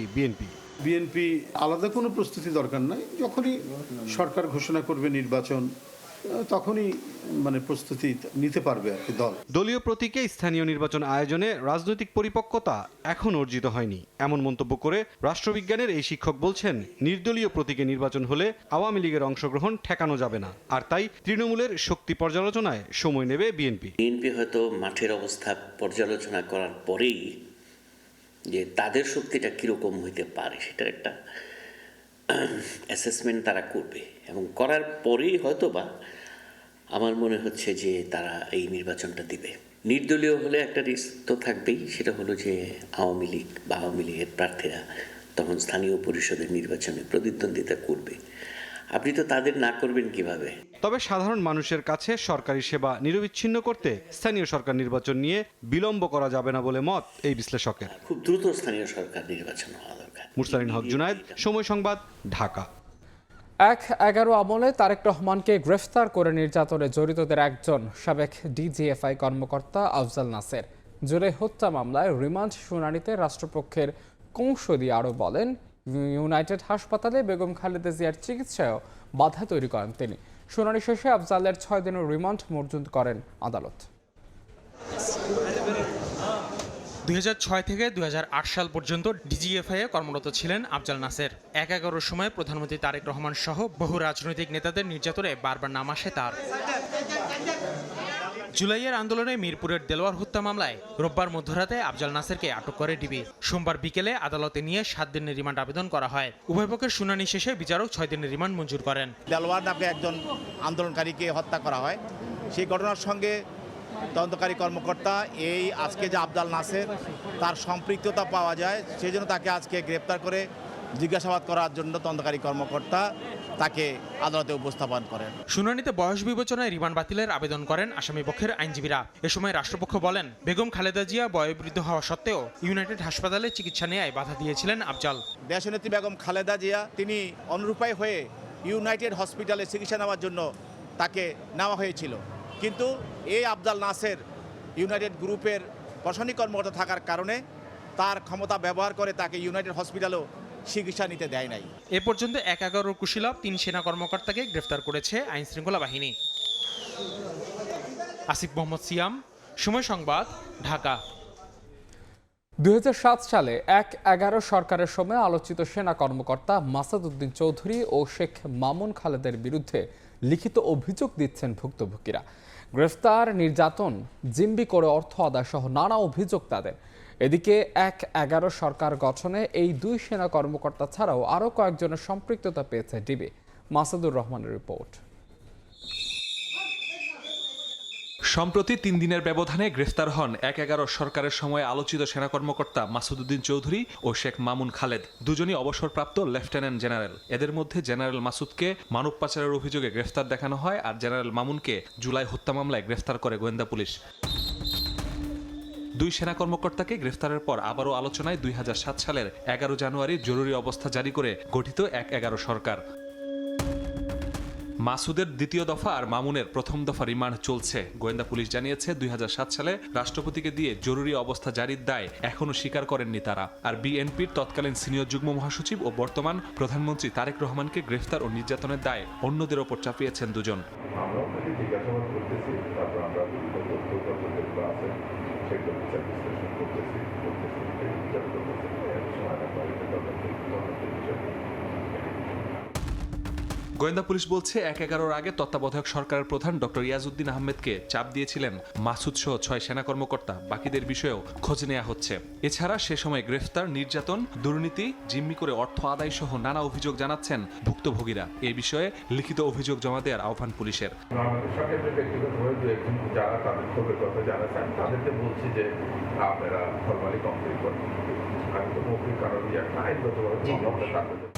বিএনপি আলাদা কোনো প্রস্তুতি দরকার নাই। যখনই সরকার ঘোষণা করবে নির্বাচন, তখনই প্রস্তুতি নিতে পারবে আর কি দল। দলীয় প্রতীকে স্থানীয় নির্বাচন আয়োজনে রাজনৈতিক পরিপক্কতা এখন অর্জিত হয়নি এমন মন্তব্য করে রাষ্ট্রবিজ্ঞানের এই শিক্ষক বলছেন, নির্দলীয় প্রতীকে নির্বাচন হলে আওয়ামী লীগের অংশগ্রহণ ঠেকানো যাবে না, আর তাই তৃণমূলের শক্তি পর্যালোচনায় সময় নেবে বিএনপি। হয়তো মাঠের অবস্থা পর্যালোচনা করার পরেই যে তাদের শক্তিটা কিরকম হইতে পারে সেটার একটা অ্যাসেসমেন্ট তারা করবে, এবং করার পরেই হয়তো বা আমার মনে হচ্ছে যে তারা এই নির্বাচনটা দিবে। নির্দলীয় হলে একটা রিস্ক তো থাকবেই, সেটা হলো যে আওয়ামী লীগ বা আওয়ামী লীগের প্রার্থীরা তখন স্থানীয় পরিষদের নির্বাচনে প্রতিদ্বন্দ্বিতা করবে। আপনি তো তাদের না করবেন কিভাবে? তবে সাধারণ মানুষের কাছে সরকারি সেবা নিরবিচ্ছিন্ন করতে স্থানীয় সরকার নির্বাচন নিয়ে বিলম্ব করা যাবে না বলে মত এই বিশ্লেষকের। খুব দ্রুত স্থানীয় সরকার নির্বাচন হওয়া দরকার। মুরসালিন হক জুনায়েদ, সময় সংবাদ, ঢাকা। 1/11 আমলে তারেক রহমানকে গ্রেফতার করে নির্যাতনে জড়িতদের একজন সাবেক ডিজিএফআই কর্মকর্তা আফজাল নাসের জুলাই হত্যা মামলায় রিমান্ড শুনানিতে রাষ্ট্রপক্ষের কৌঁসুলি আরও বলেন, ইউনাইটেড হাসপাতালে বেগম খালেদা জিয়ার চিকিৎসায়ও বাধা তৈরি করেন তিনি। শুনানি শেষে আফজালের 6 দিনের রিমান্ড মঞ্জুর করেন আদালত। 2006 থেকে 2008 সাল পর্যন্ত ডিজিএফআই এ কর্মরত ছিলেন আফজাল নাসের। 1/11 সময় প্রধানমন্ত্রী তারেক রহমান সহ বহু রাজনৈতিক নেতাদের নির্যাতনে বারবার নাম আসে তার। জুলাইয়ের আন্দোলনে মিরপুরের দেলোয়ার হত্যা মামলায় রোববার মধ্যরাতে আফজাল নাসেরকে আটক করে ডিবি। সোমবার বিকেলে আদালতে নিয়ে 7 দিনের রিমান্ড আবেদন করা হয়। উভয় পক্ষের শুনানি শেষে বিচারক 6 দিনের রিমান্ড মঞ্জুর করেন। দেলোয়ার নামে একজন আন্দোলনকারীকে হত্যা করা হয়, সেই ঘটনার সঙ্গে তদন্তকারী কর্মকর্তা এই আজকে যে আফজাল নাসের তার সম্পৃক্ততা পাওয়া যায়, সেই জন্য তাকে আজকে গ্রেপ্তার করে জিজ্ঞাসাবাদ করার জন্য তদন্তকারী কর্মকর্তা তাকে আদালতে উপস্থাপন করেন। শুনানিতে বয়স বিবেচনায় রিমান্ড বাতিলের আবেদন করেন আসামি পক্ষের আইনজীবীরা। এ সময় রাষ্ট্রপক্ষ বলেন, বেগম খালেদা জিয়া বয়োবৃদ্ধ হওয়া সত্ত্বেও ইউনাইটেড হাসপাতালে চিকিৎসা নেওয়ায় বাধা দিয়েছিলেন আফজাল। দেশনেত্রী বেগম খালেদা জিয়া তিনি অনুরূপায় হয়ে ইউনাইটেড হসপিটালে চিকিৎসা নেওয়ার জন্য তাকে নেওয়া হয়েছিল, কিন্তু এই আফজাল নাসের ইউনাইটেড গ্রুপের প্রশাসনিক কর্মকর্তা থাকার কারণে তার ক্ষমতা ব্যবহার করে তাকে ইউনাইটেড হসপিটালেও চিকিৎসা নিতে দেয় নাই। এ পর্যন্ত 1/11 কুশীলব 3 সেনা কর্মকর্তাকে গ্রেফতার করেছে আইন শৃঙ্খলা বাহিনী। আসিফ মোহাম্মদ সিয়াম, সময় সংবাদ, ঢাকা। 2007 সালে 1/11 সরকারের সময় আলোচিত সেনা কর্মকর্তা মাসাদ উদ্দিন চৌধুরী ও শেখ মামুন খালেদের বিরুদ্ধে লিখিত অভিযোগ দিচ্ছেন ভুক্তভোগীরা। গ্রেফতার, নির্যাতন, জিম্বি করে অর্থ আদায় সহ নানা অভিযোগ তাদের। এদিকে 1/11 সরকার গঠনে এই 2 সেনা কর্মকর্তা ছাড়াও আরও কয়েকজনের সম্পৃক্ততা পেয়েছে ডিবি। মাসুদুর রহমানের রিপোর্ট। সম্প্রতি 3 দিনের ব্যবধানে গ্রেফতার হন 1/11 সরকারের সময় আলোচিত সেনা কর্মকর্তা মাসুদ উদ্দিন চৌধুরী ও শেখ মামুন খালেদ, দুজনই অবসরপ্রাপ্ত লেফটেন্যান্ট জেনারেল। এদের মধ্যে জেনারেল মাসুদকে মানব পাচারের অভিযোগে গ্রেফতার দেখানো হয়, আর জেনারেল মামুনকে জুলাই হত্যা মামলায় গ্রেফতার করে গোয়েন্দা পুলিশ। 2 সেনা কর্মকর্তাকে গ্রেফতারের পর আবারও আলোচনায় 2007 সালের 11 জানুয়ারি জরুরি অবস্থা জারি করে গঠিত 1/11 সরকার। মাসুদের দ্বিতীয় দফা আর মামুনের প্রথম দফা রিমান্ড চলছে। গোয়েন্দা পুলিশ জানিয়েছে 2007 সালে রাষ্ট্রপতিকে দিয়ে জরুরি অবস্থা জারির দায় এখনো স্বীকার করেননি তারা। আর বিএনপির তৎকালীন সিনিয়র যুগ্ম মহাসচিব ও বর্তমান প্রধানমন্ত্রী তারেক রহমানকে গ্রেফতার ও নির্যাতনের দায় অন্যদের ওপর চাপিয়েছেন দুজন। গোয়েন্দা পুলিশ বলছে ১/১১-র আগে তত্ত্বাবধায়ক সরকারের প্রধান ডক্টর ইয়াজউদ্দিন আহমেদকে চাপ দিয়েছিলেন মাসুদ সহ ৬ সেনা কর্মকর্তা। বাকিদের বিষয়েও খোঁজ নেওয়া হচ্ছে। এছাড়া সে সময় গ্রেফতার, নির্যাতন, দুর্নীতি, জিম্মি করে অর্থ আদায় সহ নানা অভিযোগ জানাচ্ছেন ভুক্তভোগীরা। এই বিষয়ে লিখিত অভিযোগ জমা দেওয়ার আহ্বান পুলিশের। যারা তাদের ক্ষোভের কথা জানাচ্ছেন তাদেরকে বলছি যে আপনারা ফরমালি কমপ্লিট করবেন। আমি তো মৌখিক কারণে একটা আইনগতভাবে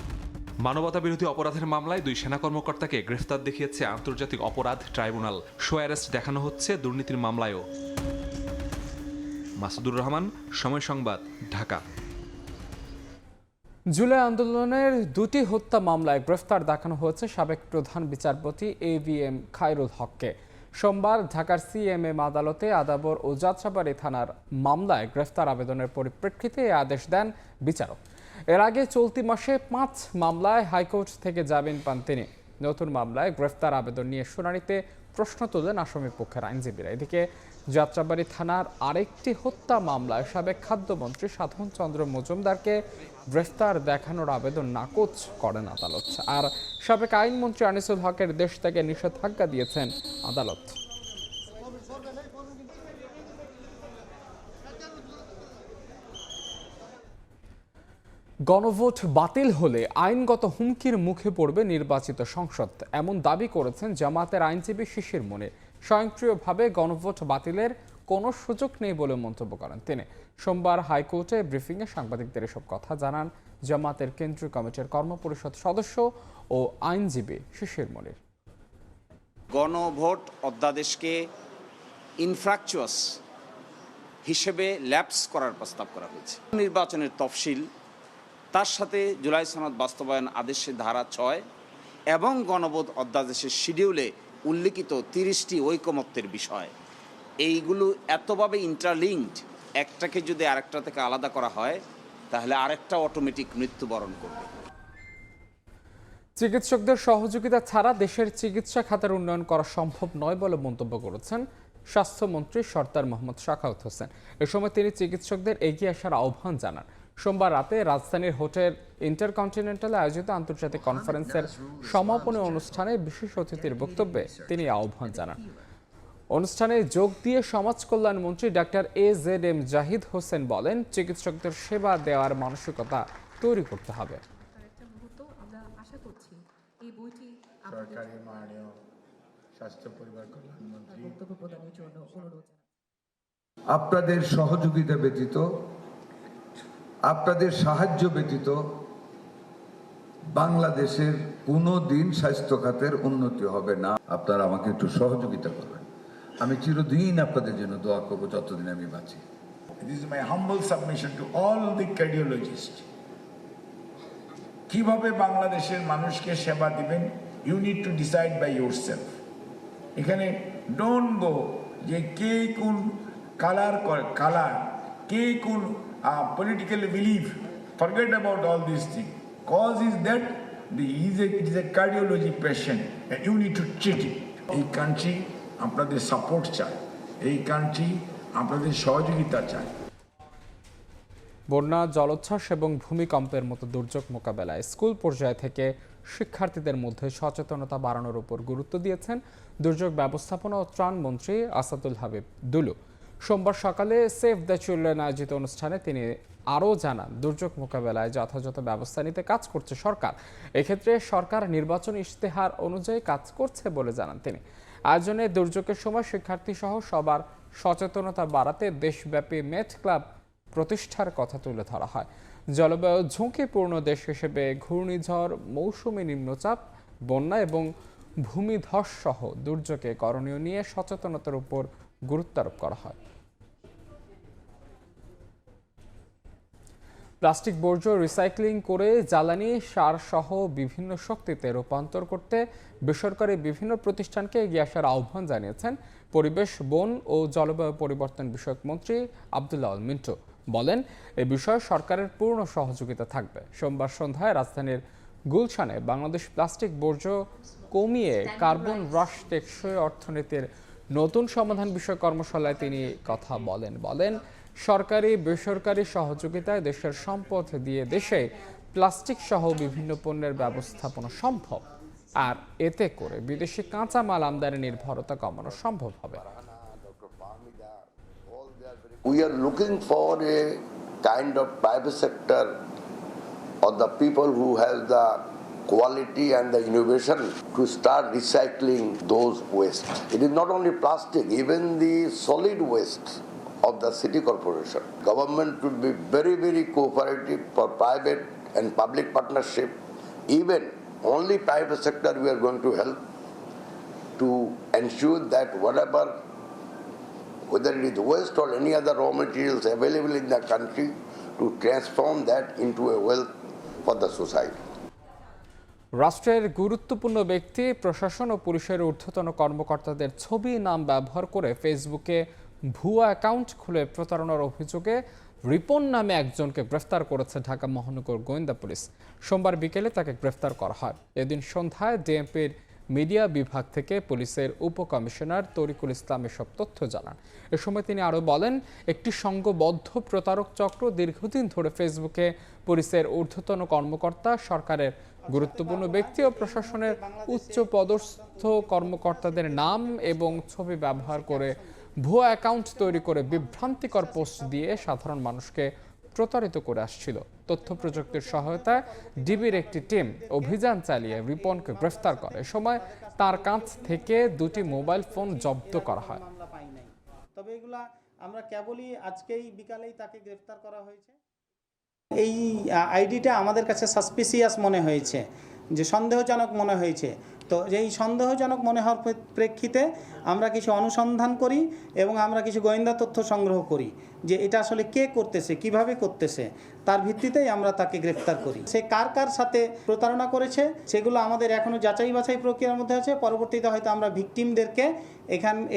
মানবতা বিরোধী অপরাধের মামলায় 2 সেনা কর্মকর্তাকে গ্রেফতার দেখিয়েছে আন্তর্জাতিক অপরাধ ট্রাইব্যুনাল। শো অ্যারেস্ট দেখানো হচ্ছে দুর্নীতির মামলায়ও। মাসুদুর রহমান, সময় সংবাদ, ঢাকা। জুলাই আন্দোলনের 2টি হত্যা মামলায় গ্রেফতার দেখানো হয়েছে সাবেক প্রধান বিচারপতি AVM খায়রুল হককে। সোমবার ঢাকার CMM আদালতে আদাবর ও যাত্রাবাড়ী থানার মামলায় গ্রেফতার আবেদনের পরিপ্রেক্ষিতে এই আদেশ দেন বিচারক। এর আগে চলতি মাসে 5 মামলায় হাইকোর্ট থেকে জামিন পান তিনি। নতুন মামলায় গ্রেফতার আবেদন নিয়ে শুনানিতে প্রশ্ন তোলেন আসামি পক্ষের আইনজীবীরা। এদিকে যাত্রাবাড়ী থানার আরেকটি হত্যা মামলায় সাবেক খাদ্যমন্ত্রী সাধন চন্দ্র মজুমদারকে গ্রেফতার দেখানোর আবেদন নাকচ করেন আদালত। আর সাবেক আইনমন্ত্রী আনিসুল হকের দেশ থেকে নিষেধাজ্ঞা দিয়েছেন আদালত। গণভোট বাতিল হলে আইনগত হুমকির মুখে পড়বে নির্বাচিত সংসদ, এমন দাবি করেছেন জামাতের আইনজীবী শিশির মনির। স্বয়ংক্রিয়ভাবে গণভোট বাতিলের কোনো সুযোগ নেই বলে মন্তব্য করেন তিনি। সোমবার হাইকোর্টে ব্রিফিংয়ে সাংবাদিকদের এসব কথা জানান জামাতের কেন্দ্রীয় কমিটির কর্মপরিষদ সদস্য ও আইনজীবী শিশির মনির। গণভোট অধ্যাদেশকে ইনফ্র্যাকচুয়াস হিসেবে ল্যাপস করার প্রস্তাব করা হয়েছে। নির্বাচনের তফসিল, তার সাথে জুলাই সনদ বাস্তবায়ন আদেশের ধারা 6 এবং গণভোট অধ্যাদেশের শিডিউলে উল্লিখিত 30টি ঐকমত্যের বিষয়, এইগুলো এতভাবে ইন্টারলিঙ্কড, একটাকে যদি আরেকটা থেকে আলাদা করা হয় তাহলে আরেকটা অটোমেটিক মৃত্যুবরণ করবে। চিকিৎসকদের সহযোগিতা ছাড়া দেশের চিকিৎসা খাতের উন্নয়ন করা সম্ভব নয় বলে মন্তব্য করেছেন স্বাস্থ্যমন্ত্রী সরদার মোহাম্মদ শাখাওয়াত হোসেন। এ সময় তিনি চিকিৎসকদের এগিয়ে আসার আহ্বান জানান। সোমবার রাতে রাজধানীর হোটেল ইন্টারকন্টিনেন্টালে আয়োজিত আন্তর্জাতিক কনফারেন্সের সমাপনী অনুষ্ঠানে বিশেষ অতিথির বক্তব্যে তিনি আহ্বান জানান। অনুষ্ঠানে যোগ দিয়ে সমাজ কল্যাণ মন্ত্রী ডাক্তার AZM জাহিদ হোসেন বলেন, চিকিৎসকদের সেবা দেওয়ার মানসিকতা তৈরি করতে হবে। আপনাদের সহযোগিতা ব্যতীত, আপনাদের সাহায্য ব্যতীত বাংলাদেশের কোনো দিন স্বাস্থ্য খাতের উন্নতি হবে না। আপনারা আমাকে একটু সহযোগিতা করবেন। আমি চিরদিন আপনাদের জন্য দোয়া করবো যতদিন আমি বাঁচি। This is my humble submission to all the cardiologists. কিভাবে বাংলাদেশের মানুষকে সেবা দিবেন, you need to decide by yourself. এখানে don't go যে কে কোন কালার, কে কোন politically believe. Forget about all these things. Cause is that it is a cardiology patient and you need to treat it. এই কান্ট্রি আপনাদের support চায়, এই country আপনাদের সহযোগিতা চায়। বন্যা, জলোচ্ছ্বাস এবং ভূমিকম্পের মতো দুর্যোগ মোকাবেলায় স্কুল পর্যায় থেকে শিক্ষার্থীদের মধ্যে সচেতনতা বাড়ানোর উপর গুরুত্ব দিয়েছেন দুর্যোগ ব্যবস্থাপনা ও ত্রাণ মন্ত্রী আসাদুল হাবিব দুলু। সোমবার সকালে সেভ দ্য চিলড্রেন আয়োজিত অনুষ্ঠানে তিনি আরও জানান, দুর্যোগ মোকাবেলায় যথাযথ ব্যবস্থা নিতে কাজ করছে সরকার। এক্ষেত্রে সরকার নির্বাচনী ইশতেহার অনুযায়ী কাজ করছে বলে জানান তিনি। আয়োজনে দুর্যোগের সময় শিক্ষার্থী সহ সবার সচেতনতা বাড়াতে দেশব্যাপী মেট ক্লাব প্রতিষ্ঠার কথা তুলে ধরা হয়। জলবায়ু ঝুঁকিপূর্ণ দেশ হিসেবে ঘূর্ণিঝড়, মৌসুমী নিম্নচাপ, বন্যা এবং ভূমিধস সহ দুর্যোগে করণীয় নিয়ে সচেতনতার উপর গুরুত্ব আরোপ করা হয়। প্লাস্টিক বর্জ্য রিসাইক্লিং করে জ্বালানি, সার সহ বিভিন্ন শক্তিতে রূপান্তর করতে বেসরকারি বিভিন্ন প্রতিষ্ঠানকে এগিয়ে আসার আহ্বান জানিয়েছেন পরিবেশ, বন ও জলবায়ু পরিবর্তন বিষয়ক মন্ত্রী আব্দুল্লাহ আল মিন্টু। বলেন, এ বিষয়ে সরকারের পূর্ণ সহযোগিতা থাকবে। সোমবার সন্ধ্যায় রাজধানীর গুলশানে বাংলাদেশ প্লাস্টিক বর্জ্য কমিয়ে কার্বন হ্রাস টেকসই অর্থনীতির নতুন সমাধান বিষয়ক কর্মশালায় তিনি কথা বলেন, সরকারি বেসরকারি সহযোগিতায় দেশের সম্পদ দিয়ে দেশে প্লাস্টিক সহ বিভিন্ন পণ্যের ব্যবস্থাপনা সম্ভব। আর এতে করে বিদেশি কাঁচামাল আমদানি নির্ভরতা কমানো সম্ভব হবে। We are looking for a kind of private sector or the people who have the quality and the innovation to start recycling those waste. It is not only plastic, even the solid waste of the city corporation. Government should be very, very cooperative for private and public partnership. Even only private sector we are going to help to ensure that whether it is waste or any other raw materials available in the country, to transform that into a wealth for the society. রাষ্ট্রের গুরুত্বপূর্ণ ব্যক্তি, প্রশাসন ও পুলিশের ঊর্ধ্বতন কর্মকর্তাদের ছবি, নাম ব্যবহার করে ফেসবুকে ভুয়া অ্যাকাউন্ট খুলে প্রতারণার অভিযোগে রিপন নামে একজনকে গ্রেফতার করেছে ঢাকা মহানগর গোয়েন্দা পুলিশ। সোমবার বিকেলে তাকে গ্রেফতার করা হয়। এদিন সন্ধ্যায় ডিএমপির মিডিয়া বিভাগ থেকে পুলিশের উপকমিশনার তরিকুল ইসলাম এসব তথ্য জানান। এ সময় তিনি আরও বলেন, একটি সংঘবদ্ধ প্রতারক চক্র দীর্ঘদিন ধরে ফেসবুকে পুলিশের ঊর্ধ্বতন কর্মকর্তা, সরকারের গুরুত্বপূর্ণ ব্যক্তি ও প্রশাসনের উচ্চ পদস্থ কর্মকর্তাদের নাম এবং ছবি ব্যবহার করে ভুয়া অ্যাকাউন্ট তৈরি করে বিভ্রান্তিকর পোস্ট দিয়ে সাধারণ মানুষকে প্রতারিত করে আসছিল। তথ্য প্রযুক্তির সহায়তায় ডিবির একটি টিম অভিযান চালিয়ে রিপনকে গ্রেফতার করে। এ সময় তার কাছ থেকে দুটি মোবাইল ফোন জব্দ করা হয়। তবে এগুলা আমরা কেবলই আজকেই বিকালেই তাকে গ্রেফতার করা হয়েছে। এই আইডিটা আমাদের কাছে সাসপিসিয়াস মনে হয়েছে, যে সন্দেহজনক মনে হয়েছে। তো এই সন্দেহজনক মনে হওয়ার প্রেক্ষিতে আমরা কিছু অনুসন্ধান করি এবং আমরা কিছু গোয়েন্দা তথ্য সংগ্রহ করি যে এটা আসলে কে করতেছে, কিভাবে করতেছে, তার ভিত্তিতেই আমরা তাকে গ্রেফতার করি। সে কার কার সাথে প্রতারণা করেছে সেগুলো আমাদের এখনও যাচাই বাছাই প্রক্রিয়ার মধ্যে আছে। পরবর্তীতে হয়তো আমরা ভিকটিমদেরকে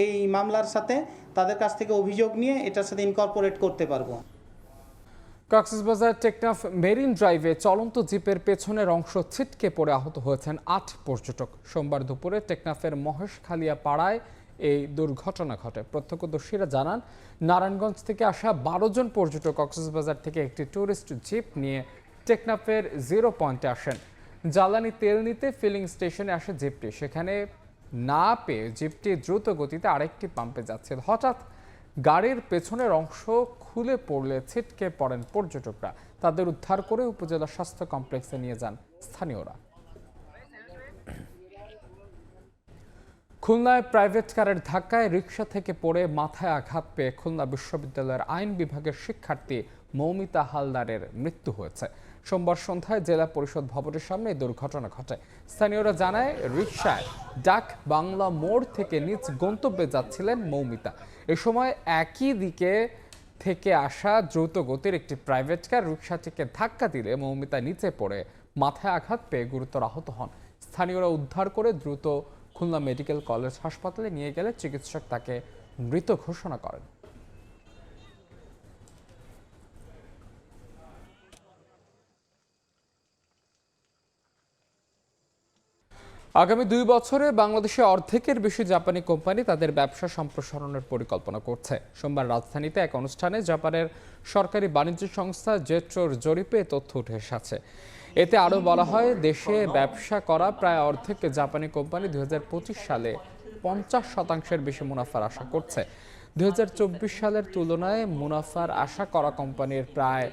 এই মামলার সাথে তাদের কাছ থেকে অভিযোগ নিয়ে এটার সাথে ইনকর্পোরেট করতে পারবো। কক্সবাজার টেকনাফ মেরিন ড্রাইভে চলন্ত জিপের পেছনের অংশ ছিটকে পড়ে আহত হয়েছেন 8 পর্যটক। সোমবার দুপুরে টেকনাফের মহেশখালিয়া পাড়ায় এই দুর্ঘটনা ঘটে। প্রত্যক্ষদর্শীরা জানান, নারায়ণগঞ্জ থেকে আসা 12 জন পর্যটক কক্সবাজার থেকে একটি ট্যুরিস্ট জিপ নিয়ে টেকনাফের 0 পয়েন্টে আসেন। জ্বালানি তেল নিতে ফিলিং স্টেশনে আসে জিপটি। সেখানে না পেয়ে জিপটি দ্রুত গতিতে আরেকটি পাম্পে যাচ্ছে। হঠাৎ গাড়ির পেছনের অংশ খুলে পড়লে ছিটকে পড়েন পর্যটকরা। তাদের উদ্ধার করে উপজেলা স্বাস্থ্য কমপ্লেক্সে নিয়ে যান স্থানীয়রা। খুলনায় প্রাইভেট কারের ধাক্কায় রিকশা থেকে পড়ে মাথায় আঘাত পেয়ে খুলনা বিশ্ববিদ্যালয়ের আইন বিভাগের শিক্ষার্থী মৌমিতা হালদারের মৃত্যু হয়েছে। সোমবার সন্ধ্যায় জেলা পরিষদ ভবনের সামনে এই দুর্ঘটনা ঘটে। স্থানীয়রা জানায়, রিকশায় ডাক বাংলা মোড় থেকে নিজ গন্তব্যে যাচ্ছিলেন মৌমিতা। এ সময় একই দিকে থেকে আসা দ্রুত গতির একটি প্রাইভেট কার রিকশাটিকে ধাক্কা দিলে মৌমিতা নিচে পড়ে মাথায় আঘাত পেয়ে গুরুতর আহত হন। স্থানীয়রা উদ্ধার করে দ্রুত খুলনা মেডিকেল কলেজ হাসপাতালে নিয়ে গেলে চিকিৎসক তাকে মৃত ঘোষণা করেন। আগামী 2 বছরে বাংলাদেশে অর্ধেকের বেশি জাপানি কোম্পানি তাদের ব্যবসা সম্প্রসারণের পরিকল্পনা করছে। সোমবার রাজধানীতে এক অনুষ্ঠানে জাপানের সরকারি বাণিজ্য সংস্থা জেট্রোর জরিপে তথ্য উঠে এসেছে। এতে আরও বলা হয়, দেশে ব্যবসা করা প্রায় অর্ধেক জাপানি কোম্পানি 2025 সালে 50% বেশি মুনাফার আশা করছে। 2024 সালের তুলনায় মুনাফার আশা করা কোম্পানির প্রায়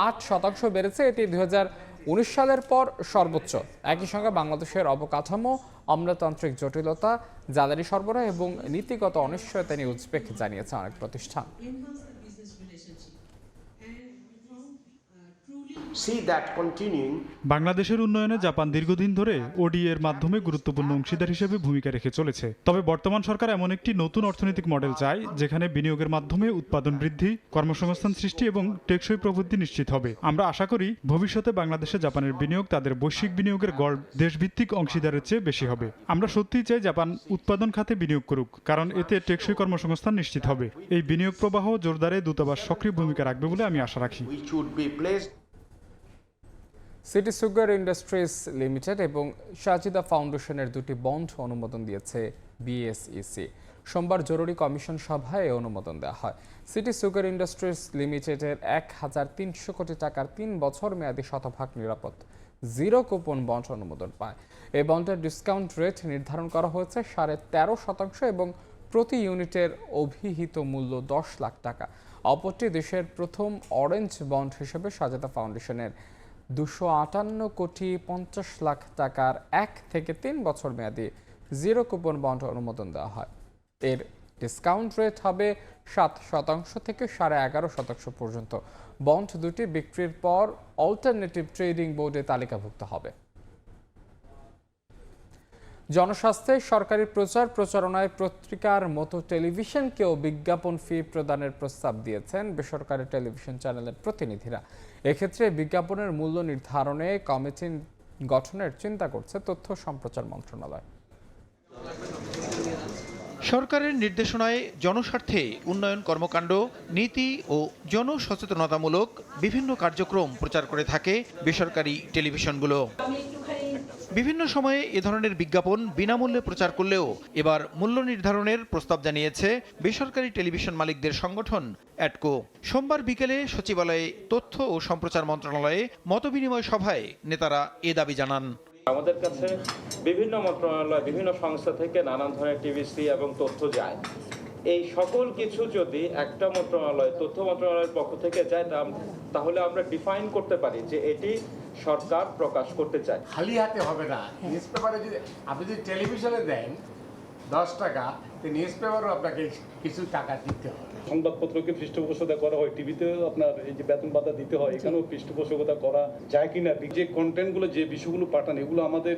8% বেড়েছে। এটি 2019 সালের পর সর্বোচ্চ। একই সঙ্গে বাংলাদেশের অবকাঠামো, আমলাতান্ত্রিক জটিলতা, জ্বালানি সরবরাহ এবং নীতিগত অনিশ্চয়তা নিয়ে উজবেক জানিয়েছে অনেক প্রতিষ্ঠান। বাংলাদেশের উন্নয়নে জাপান দীর্ঘদিন ধরে ওডি এর মাধ্যমে গুরুত্বপূর্ণ অংশীদার হিসেবে ভূমিকা রেখে চলেছে। তবে বর্তমান সরকার এমন একটি নতুন অর্থনৈতিক মডেল চায় যেখানে বিনিয়োগের মাধ্যমে উৎপাদন বৃদ্ধি, কর্মসংস্থান সৃষ্টি এবং টেকসই প্রবৃদ্ধি নিশ্চিত হবে। আমরা আশা করি ভবিষ্যতে বাংলাদেশে জাপানের বিনিয়োগ তাদের বৈশ্বিক বিনিয়োগের গড় দেশভিত্তিক অংশীদারের চেয়ে বেশি হবে। আমরা সত্যিই চাই জাপান উৎপাদন খাতে বিনিয়োগ করুক, কারণ এতে টেকসই কর্মসংস্থান নিশ্চিত হবে। এই বিনিয়োগ প্রবাহ জোরদারে দূতাবাস সক্রিয় ভূমিকা রাখবে বলে আমি আশা রাখি। সিটি সুগার ইন্ডাস্ট্রিজ লিমিটেড এবং সাজিদা ফাউন্ডেশনের দুটি বন্ড অনুমোদন দিয়েছে বিএসইসি। সোমবার জরুরি কমিশন সভায় এই অনুমোদন দেওয়া হয়। সিটি সুগার ইন্ডাস্ট্রিজ লিমিটেডের 1300 কোটি টাকার 3 বছর মেয়াদী শতভাগ নিরাপদ 0 কুপন বন্ড অনুমোদন পায়। এই বন্ডের ডিসকাউন্ট রেট নির্ধারণ করা হয়েছে 13.5% এবং প্রতি ইউনিটের অভিহিত মূল্য 10 লাখ টাকা। অপরটি দেশের প্রথম অরেঞ্জ বন্ড হিসেবে সাজেদা ফাউন্ডেশনের 258.50 লাখ টাকার 1 থেকে 3 বছর মেয়াদী 0 কুপন বন্ড অনুমোদন দেওয়া হয়। এর ডিসকাউন্ট রেট হবে 7% থেকে 11.5% পর্যন্ত। বন্ড দুটি বিক্রির পর অল্টারনেটিভ ট্রেডিং বোর্ডে তালিকাভুক্ত হবে। জনস্বাস্থ্যে সরকারি প্রচারণায় পত্রিকার মতো টেলিভিশনকেও বিজ্ঞাপন ফি প্রদানের প্রস্তাব দিয়েছেন বেসরকারি টেলিভিশন চ্যানেলের প্রতিনিধিরা। এক্ষেত্রে বিজ্ঞাপনের মূল্য নির্ধারণে কমিটি গঠনের চিন্তা করছে তথ্য সম্প্রচার মন্ত্রণালয়। সরকারের নির্দেশনায় জনস্বার্থে উন্নয়ন কর্মকাণ্ড, নীতি ও জনসচেতনতামূলক বিভিন্ন কার্যক্রম প্রচার করে থাকে বেসরকারি টেলিভিশনগুলো। বিভিন্ন সময়ে এ ধরনের বিজ্ঞাপন বিনামূল্যে প্রচার করলেও এবার মূল্য নির্ধারণের প্রস্তাব জানিয়েছে বেসরকারি টেলিভিশন মালিকদের সংগঠন অ্যাটকো। সোমবার বিকেলে সচিবালয়ে তথ্য ও সম্প্রচার মন্ত্রণালয়ে মতবিনিময় সভায় নেতারা এ দাবি জানান। আমাদের কাছে বিভিন্ন মন্ত্রণালয়, বিভিন্ন সংস্থা থেকে নানান ধরনের টিভিসি এবং তথ্য যায়। এই সকল কিছু যদি একটা মন্ত্রণালয়, তথ্য মন্ত্রণালয়ের পক্ষ থেকে যায়, তাহলে আমরা ডিফাইন করতে পারি যে এটি সরকার প্রকাশ করতে চায়। খালি হাতে হবে না। নিউজ পেপারে যদি আপনি যদি টেলিভিশনে দেন 10 টাকা, তো নিউজ পেপারও আপনাকে কিছু টাকা দিতে হবে। সংবাদপত্রকে পৃষ্ঠপোষকতা করা হয়, টিভিতেও আপনার এই যে বেতন ভাতা দিতে হয়, এখানেও পৃষ্ঠপোষকতা করা যায় কিনা, যে কন্টেন্টগুলো, যে বিষয়গুলো পাঠান, এগুলো আমাদের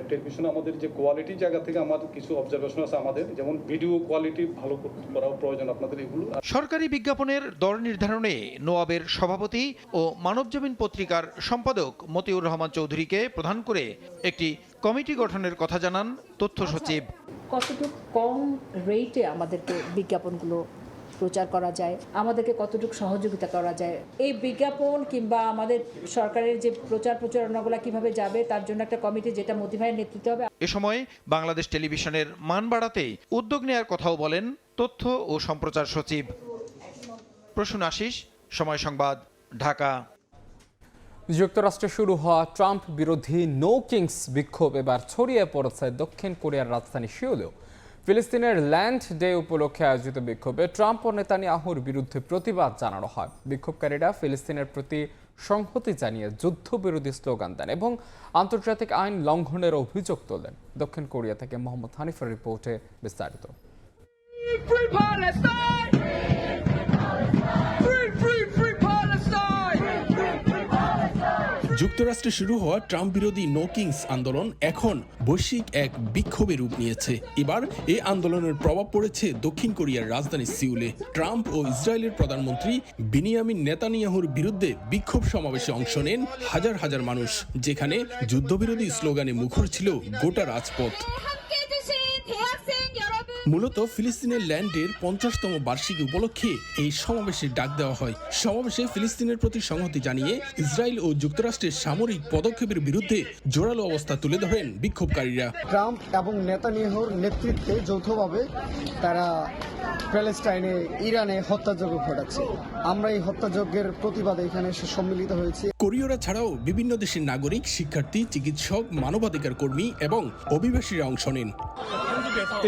টেলিভিশনে আমাদের যে কোয়ালিটি জায়গা থেকে আমাদের কিছু অবজারভেশন আছে আমাদের, যেমন ভিডিও কোয়ালিটি ভালো করা প্রয়োজন আপনাদের এগুলো। সরকারি বিজ্ঞাপনের দর নির্ধারণে নোয়াবের সভাপতি ও মানবজমিন পত্রিকার সম্পাদক মতিউর রহমান চৌধুরীকে প্রধান করে একটি কমিটি গঠনের কথা জানান তথ্য সচিব। কতটুকু কম রেটে আমাদেরকে বিজ্ঞাপনগুলো প্রচার করা যায়, আমাদেরকে কতটুকু সহযোগিতা করা যায়, এই বিজ্ঞাপন কিংবা আমাদের সরকারের যে প্রচারণাগুলো কিভাবে যাবে, তার জন্য একটা কমিটি যেটা মোদি ভাইয়ের নেতৃত্বে হবে। এ সময় বাংলাদেশ টেলিভিশনের মান বাড়াতে উদ্যোগ নেওয়ার কথাও বলেন তথ্য ও সম্প্রচার সচিব। প্রসূন আশিস, সময় সংবাদ, ঢাকা। যুক্তরাষ্ট্রে শুরু হওয়া ট্রাম্প বিরোধী নো কিংস বিক্ষোভ এবার ছড়িয়ে পড়েছে দক্ষিণ কোরিয়ার রাজধানী সিউলেও। ফিলিস্তিনের ল্যান্ড ডে উপলক্ষে আয়োজিত বিক্ষোভে ট্রাম্প ও নেতানিয়াহুর বিরুদ্ধে প্রতিবাদ জানানো হয়। বিক্ষোভকারীরা ফিলিস্তিনের প্রতি সংহতি জানিয়ে যুদ্ধবিরোধী স্লোগান দেন এবং আন্তর্জাতিক আইন লঙ্ঘনের অভিযোগ তোলেন। দক্ষিণ কোরিয়া থেকে মোহাম্মদ হানিফের রিপোর্টে বিস্তারিত। যুক্তরাষ্ট্রে শুরু হওয়া ট্রাম্প বিরোধী নো কিংস আন্দোলন এখন বৈশ্বিক এক বিক্ষোভে রূপ নিয়েছে। এবার এই আন্দোলনের প্রভাব পড়েছে দক্ষিণ কোরিয়ার রাজধানী সিউলে। ট্রাম্প ও ইসরায়েলের প্রধানমন্ত্রী বিনিয়ামিন নেতানিয়াহুর বিরুদ্ধে বিক্ষোভ সমাবেশে অংশ নেন হাজার হাজার মানুষ, যেখানে যুদ্ধবিরোধী স্লোগানে মুখর ছিল গোটা রাজপথ। মূলত ফিলিস্তিনের ল্যান্ডের 50তম বার্ষিকী উপলক্ষে এই সমাবেশের ডাক দেওয়া হয়। সমাবেশে ফিলিস্তিনের প্রতি সংহতি জানিয়ে ইসরায়েল ও যুক্তরাষ্ট্রের সামরিক পদক্ষেপের বিরুদ্ধে জোরালো অবস্থা তুলে ধরেন বিক্ষোভকারীরা। ট্রাম্প এবং নেতানিয়াহুর নেতৃত্বে যৌথভাবে তারা প্যালেস্টাইনে, ইরানে হত্যাযজ্ঞ ঘটাচ্ছে। আমরা এই হত্যাযজ্ঞের প্রতিবাদে এখানে সম্মিলিত হয়েছি। কোরীয়রা ছাড়াও বিভিন্ন দেশের নাগরিক, শিক্ষার্থী, চিকিৎসক, মানবাধিকার কর্মী এবং অভিবাসীরা অংশ নেন।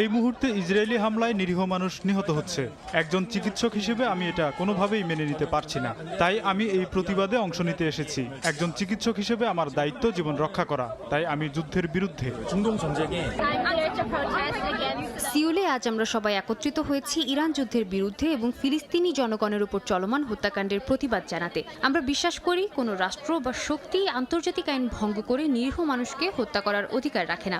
এই মুহূর্তে ইসরায়েলি হামলায় নিরীহ মানুষ নিহত হচ্ছে। একজন চিকিৎসক হিসেবে আমি এটা কোনোভাবেই মেনে নিতে পারছি না। তাই আমি এই প্রতিবাদে অংশ নিতে এসেছি। একজন চিকিৎসক হিসেবে আমার দায়িত্ব জীবন রক্ষা করা। তাই আমি যুদ্ধের বিরুদ্ধে। সিউলে আজ আমরা সবাই একত্রিত হয়েছি ইরান যুদ্ধের বিরুদ্ধে এবং ফিলিস্তিনি জনগণের উপর চলমান হত্যাকাণ্ডের প্রতিবাদ জানাতে। আমরা বিশ্বাস করি কোনো রাষ্ট্র বা শক্তি আন্তর্জাতিক আইন ভঙ্গ করে নিরীহ মানুষকে হত্যা করার অধিকার রাখে না।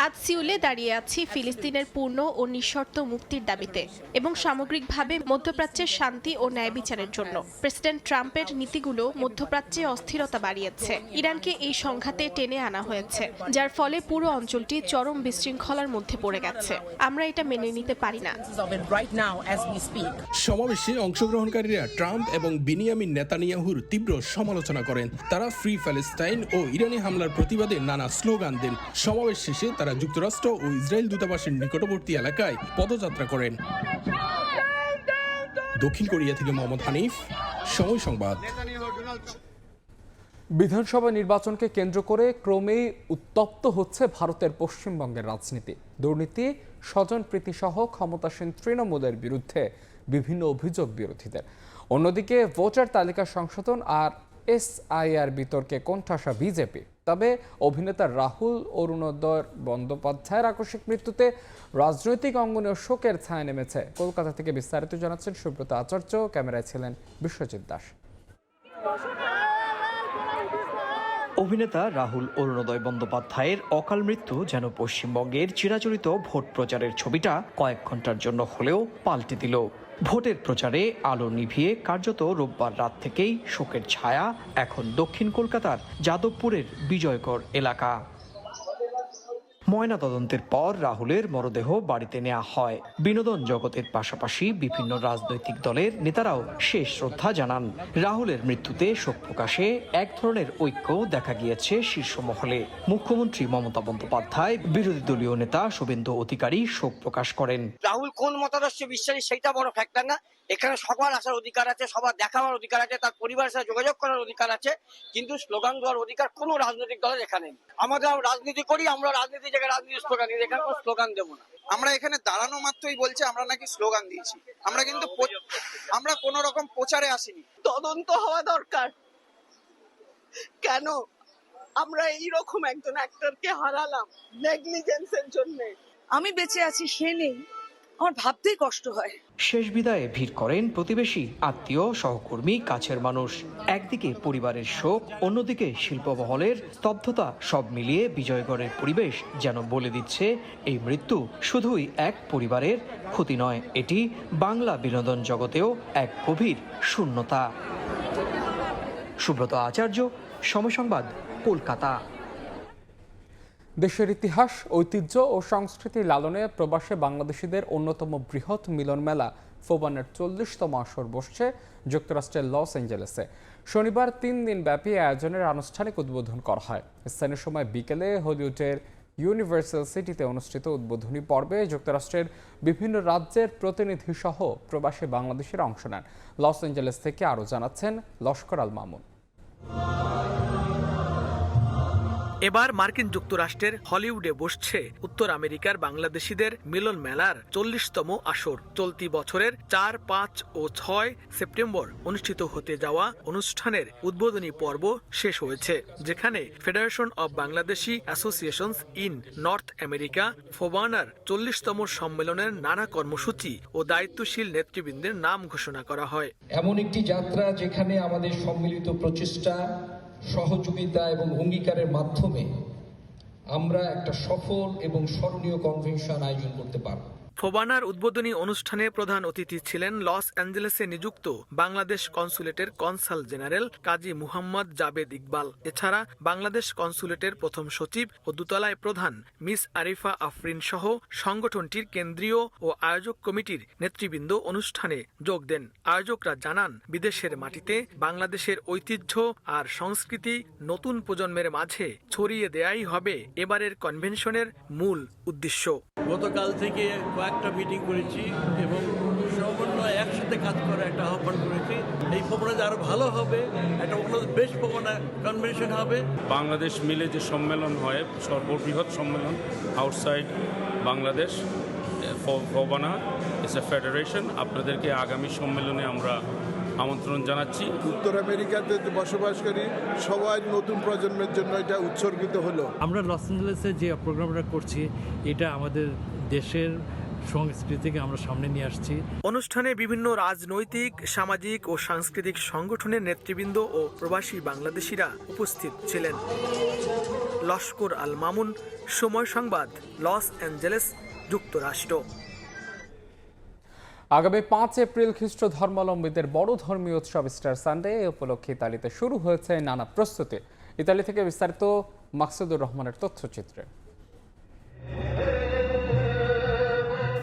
আজ সিউলে দাঁড়িয়ে আছি ফিলিস্তিনের পূর্ণ ও নিঃশর্ত মুক্তির দাবিতে এবং সামগ্রিকভাবে মধ্যপ্রাচ্যের শান্তি ও ন্যায় বিচারের জন্য। প্রেসিডেন্ট ট্রাম্পের নীতিগুলো মধ্যপ্রাচ্যে অস্থিরতা বাড়িয়েছে। ইরানকে এই সংঘাতে টেনে আনা হয়েছে, যার ফলে পুরো অঞ্চলটি চরম বিশৃঙ্খলার মধ্যে পড়ে গেছে। আমরা এটা মেনে নিতে পারি না। সমাবেশে অংশগ্রহণকারীরা ট্রাম্প এবং বিনিয়ামিন নেতানিয়াহুর তীব্র সমালোচনা করেন। তারা ফ্রি প্যালেস্টাইন ও ইরানি হামলার প্রতিবাদে নানা স্লোগান দেন। সমাবেশ শেষে তারা যুক্তরাষ্ট্র ও ইসরায়েল দূতাবাসের নিকটবর্তী এলাকায় পদযাত্রা করেন। দক্ষিণ কোরিয়া থেকে মোহাম্মদ হানিফ, সময় সংবাদ। বিধানসভা নির্বাচনকে কেন্দ্র করে ক্রমেই উত্তপ্ত হচ্ছে ভারতের পশ্চিমবঙ্গের রাজনীতি। দুর্নীতি, স্বজনপ্রীতি সহ ক্ষমতাসীন তৃণমূলের বিরুদ্ধে বিভিন্ন অভিযোগ বিরোধীদের। অন্যদিকে ভোটার তালিকা সংশোধন আর SIR বিতর্কে কোণঠাসা বিজেপি। তবে অভিনেতা রাহুল অরুণোদয় বন্দ্যোপাধ্যায়ের আকস্মিক মৃত্যুতে রাজনৈতিক অঙ্গনে শোকের ছায়া নেমেছে। কলকাতা থেকে বিস্তারিত জানাচ্ছেন সুব্রত আচার্য, ক্যামেরায় ছিলেন বিশ্বজিৎ দাস। অভিনেতা রাহুল অরুণোদয় বন্দ্যোপাধ্যায়ের অকাল মৃত্যু যেন পশ্চিমবঙ্গের চিরাচরিত ভোট প্রচারের ছবিটা কয়েক ঘন্টার জন্য হলেও পাল্টে দিল। ভোটের প্রচারে আলো নিভিয়ে কার্যত রোববার রাত থেকেই শোকের ছায়া এখন দক্ষিণ কলকাতার যাদবপুরের বিজয়গড় এলাকা। ময়নাতদন্তের পর রাহুলের মরদেহ বাড়িতে নেওয়া হয়। বিনোদন জগতের পাশাপাশি বিভিন্ন রাজনৈতিক দলের নেতারাও শেষ শ্রদ্ধা জানান। রাহুলের মৃত্যুতে শোক প্রকাশে এক ধরনের ঐক্য দেখা গিয়েছে শীর্ষ মহলে। মুখ্যমন্ত্রী মমতা বন্দ্যোপাধ্যায়, বিরোধী দলীয় নেতা শুভেন্দু অধিকারী শোক প্রকাশ করেন। রাহুল কোন মতাদর্শে বিশ্বাসী সেটা বড় ফ্যাক্টর না, এখানে সবার আসার অধিকার আছে, সবার দেখাবার অধিকার আছে, তার পরিবারের সাথে যোগাযোগ করার অধিকার আছে, কিন্তু স্লোগান দেওয়ার অধিকার কোনো রাজনৈতিক দলের এখানে নেই। আমরা রাজনীতি করি, আমরা রাজনীতি জায়গায় রাজনীতি স্লোগান দিই, এখানে কোনো স্লোগান দেবো না। আমরা এখানে দাঁড়ানো মাত্রই বলছে আমরা নাকি স্লোগান দিয়েছি, আমরা কিন্তু আমরা কোনো রকম প্রচারে আসিনি। তদন্ত হওয়া দরকার, কেন আমরা এইরকম একজন অ্যাক্টরকে হারালাম নেগলিজেন্সের জন্য। আমি বেঁচে আছি, সে নেই, আমার ভাবতেই কষ্ট হয়। শেষ বিদায়ে ভিড় করেন প্রতিবেশী, আত্মীয়, সহকর্মী, কাছের মানুষ। একদিকে পরিবারের শোক, অন্যদিকে শিল্পমহলের স্তব্ধতা। সব মিলিয়ে বিজয়গড়ের পরিবেশ যেন বলে দিচ্ছে এই মৃত্যু শুধুই এক পরিবারের ক্ষতি নয়, এটি বাংলা বিনোদন জগতেও এক গভীর শূন্যতা। সুব্রত আচার্য, সময় সংবাদ, কলকাতা। দেশের ইতিহাস, ঐতিহ্য ও সংস্কৃতি লালনে প্রবাসে বাংলাদেশিদের অন্যতম বৃহৎ মিলন মেলা ফোবানের 40তম আসর বসছে যুক্তরাষ্ট্রের লস অ্যাঞ্জেলেসে। শনিবার 3 দিন ব্যাপী আয়োজনের আনুষ্ঠানিক উদ্বোধন করা হয়। স্থানীয় সময় বিকেলে হলিউডের ইউনিভার্সাল সিটিতে অনুষ্ঠিত উদ্বোধনী পর্বে যুক্তরাষ্ট্রের বিভিন্ন রাজ্যের প্রতিনিধি সহ প্রবাসী বাংলাদেশিরা অংশ নেন। লস অ্যাঞ্জেলেস থেকে আরও জানাচ্ছেন লস্কর আল মামুন। এবার মার্কিন যুক্তরাষ্ট্রের হলিউডে বসছে উত্তর আমেরিকার বাংলাদেশিদের মিলন মেলার 40তম আসর। চলতি বছরের 4, 5 ও 6 সেপ্টেম্বর অনুষ্ঠিত হতে যাওয়া অনুষ্ঠানের উদ্বোধনী পর্ব শেষ হয়েছে, যেখানে federation of Bangladeshi associations in North America ফোবানার 40তম সম্মেলনের নানা কর্মসূচি ও দায়িত্বশীল নেতৃবৃন্দের নাম ঘোষণা করা হয়। এমন একটি যাত্রা যেখানে আমাদের সম্মিলিত প্রচেষ্টা, সহযোগিতা এবং অঙ্গীকারের মাধ্যমে আমরা একটা সফল এবং স্মরণীয় কনভেনশন আয়োজন করতে পারব। ফোবানার উদ্বোধনী অনুষ্ঠানে প্রধান অতিথি ছিলেন লস অ্যাঞ্জেলেসে নিযুক্ত বাংলাদেশ কনসুলেটের কনসাল জেনারেল কাজী মুহাম্মদ জাবেদ ইকবাল। এছাড়া বাংলাদেশ কনসুলেটের প্রথম সচিব ও দূতালয় প্রধান মিস আরিফা আফরিন সহ সংগঠনটির কেন্দ্রীয় ও আয়োজক কমিটির নেতৃবৃন্দ অনুষ্ঠানে যোগ দেন। আয়োজকরা জানান, বিদেশের মাটিতে বাংলাদেশের ঐতিহ্য আর সংস্কৃতি নতুন প্রজন্মের মাঝে ছড়িয়ে দেয়াই হবে এবারের কনভেনশনের মূল উদ্দেশ্য। গতকাল থেকে কয়েকটা মিটিং করেছি এবং সমন্বয় একসাথে কাজ করার একটা আহ্বান করেছি। এই প্রোগ্রাম আরো ভালো হবে, একটা বেশ প্রোগ্রাম কনভেনশন হবে। বাংলাদেশ মিলে যে সম্মেলন হয়, সর্ববৃহৎ সম্মেলন outside Bangladesh, FOBANA it's a federation. আপনাদেরকে আগামী সম্মেলনে আমরা আমন্ত্রণ জানাচ্ছি। উত্তর আমেরিকাতে বসবাসকারী সবাই নতুন প্রজন্মের জন্য এটা উৎসর্গিত হলো। আমরা লস অ্যাঞ্জেলেসে যে প্রোগ্রামটা করছি, এটা আমাদের দেশের সংস্কৃতিকে আমরা সামনে নিয়ে আসছি। অনুষ্ঠানে বিভিন্ন রাজনৈতিক, সামাজিক ও সাংস্কৃতিক সংগঠনের নেতৃবৃন্দ ও প্রবাসী বাংলাদেশিরা উপস্থিত ছিলেন। লস্কর আল মামুন, সময় সংবাদ, লস অ্যাঞ্জেলেস, যুক্তরাষ্ট্র। আগামী 5 এপ্রিল খ্রিস্ট ধর্মাবলম্বীদের বড় ধর্মীয় উৎসব ইস্টার সানডে। এ উপলক্ষে ইতালিতে শুরু হয়েছে নানা প্রস্তুতি। ইতালি থেকে বিস্তারিত মাকসুদুর রহমানের তথ্যচিত্রে।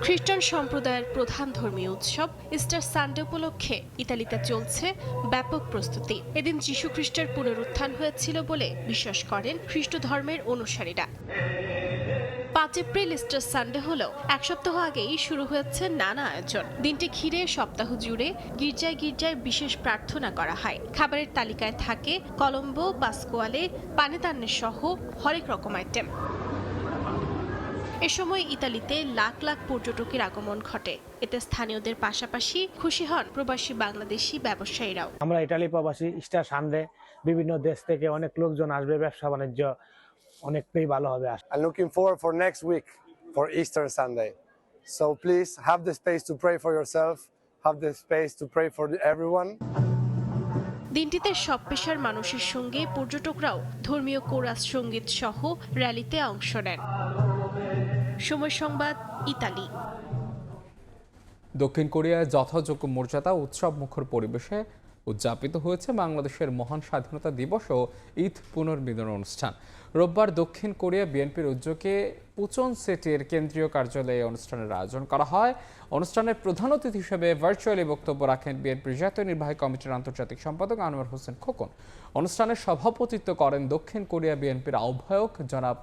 খ্রিস্টান সম্প্রদায়ের প্রধান ধর্মীয় উৎসব ইস্টার সানডে উপলক্ষে ইতালিতে চলছে ব্যাপক প্রস্তুতি। এদিন যীশু খ্রিস্টের পুনরুত্থান হয়েছিল বলে বিশ্বাস করেন খ্রিস্ট ধর্মের অনুসারীরা। 5 এপ্রিল ইস্টার সানডে হলেও এক সপ্তাহ আগেই শুরু হয়েছে নানা আয়োজন। দিনটি ঘিরে সপ্তাহ জুড়ে গির্জায় গির্জায় বিশেষ প্রার্থনা করা হয়। খাবারের তালিকায় থাকে কলম্বো, পাসকোয়ালে, পানেতান্নে সহ হরেক রকম আইটেম। এ সময় ইতালিতে লাখ লাখ পর্যটকের আগমন ঘটে। এতে স্থানীয়দের পাশাপাশি খুশি হন প্রবাসী বাংলাদেশি ব্যবসায়ীরাও। আমরা ইতালি প্রবাসী, ইস্টার সানডে বিভিন্ন দেশ থেকে অনেক লোকজন আসবে, ব্যবসা বাণিজ্য অনেকটাই ভালো হবে। I'm looking forward for next week for Easter Sunday. So please have the space to pray for yourself, have the space to pray for everyone. দিনটিতে সব পেশার মানুষের সঙ্গে পর্যটকরাও ধর্মীয় কোরাস সঙ্গীত সহ র্যালিতে অংশ নেন। সময় সংবাদ, ইতালি। দক্ষিণ কোরিয়ায় যথাযোগ্য মর্যাদা উৎসব মুখর পরিবেশে উদযাপিত হয়েছে বাংলাদেশের মহান স্বাধীনতা দিবস ও ঈদ পুনর্মিলন অনুষ্ঠান। রোববার দক্ষিণ কোরিয়া বিএনপির উদ্যোগে পুচন সিটির কেন্দ্রীয় কার্যালয়ে অনুষ্ঠানের আয়োজন করা হয়। অনুষ্ঠানের প্রধান অতিথি হিসেবে ভার্চুয়ালি বক্তব্য রাখেন বিএনপির জাতীয় নির্বাহী কমিটির আন্তর্জাতিক সম্পাদক আনোয়ার হোসেন খোকন। অনুষ্ঠানে সভাপতিত্ব করেন দক্ষিণ কোরিয়া বিএনপির আহ্বায়ক জনাব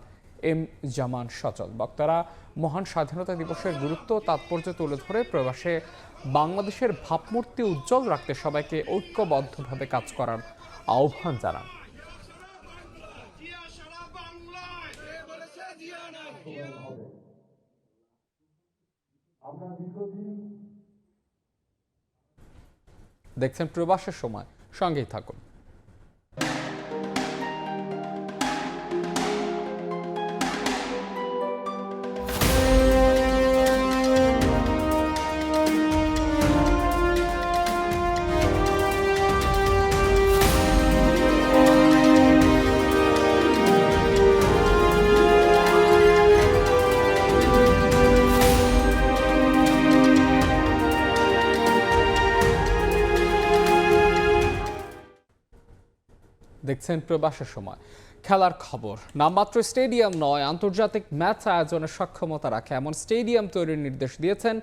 এম জামান সচল। বক্তারা মহান স্বাধীনতা দিবসের গুরুত্ব তাৎপর্য তুলে ধরে প্রবাসে বাংলাদেশের ভাবমূর্তি উজ্জ্বল রাখতে সবাইকে ঐক্যবদ্ধভাবে কাজ করার আহ্বান জানান। দেখছেন প্রবাসের সময়, সঙ্গেই থাকুন। দেখছেন প্রবাসের সময়। খেলার খবর। নামমাত্র স্টেডিয়াম নয়, আন্তর্জাতিক ম্যাচ আয়োজনের সক্ষমতা রাখে এমন স্টেডিয়াম তৈরির নির্দেশ দিয়েছেন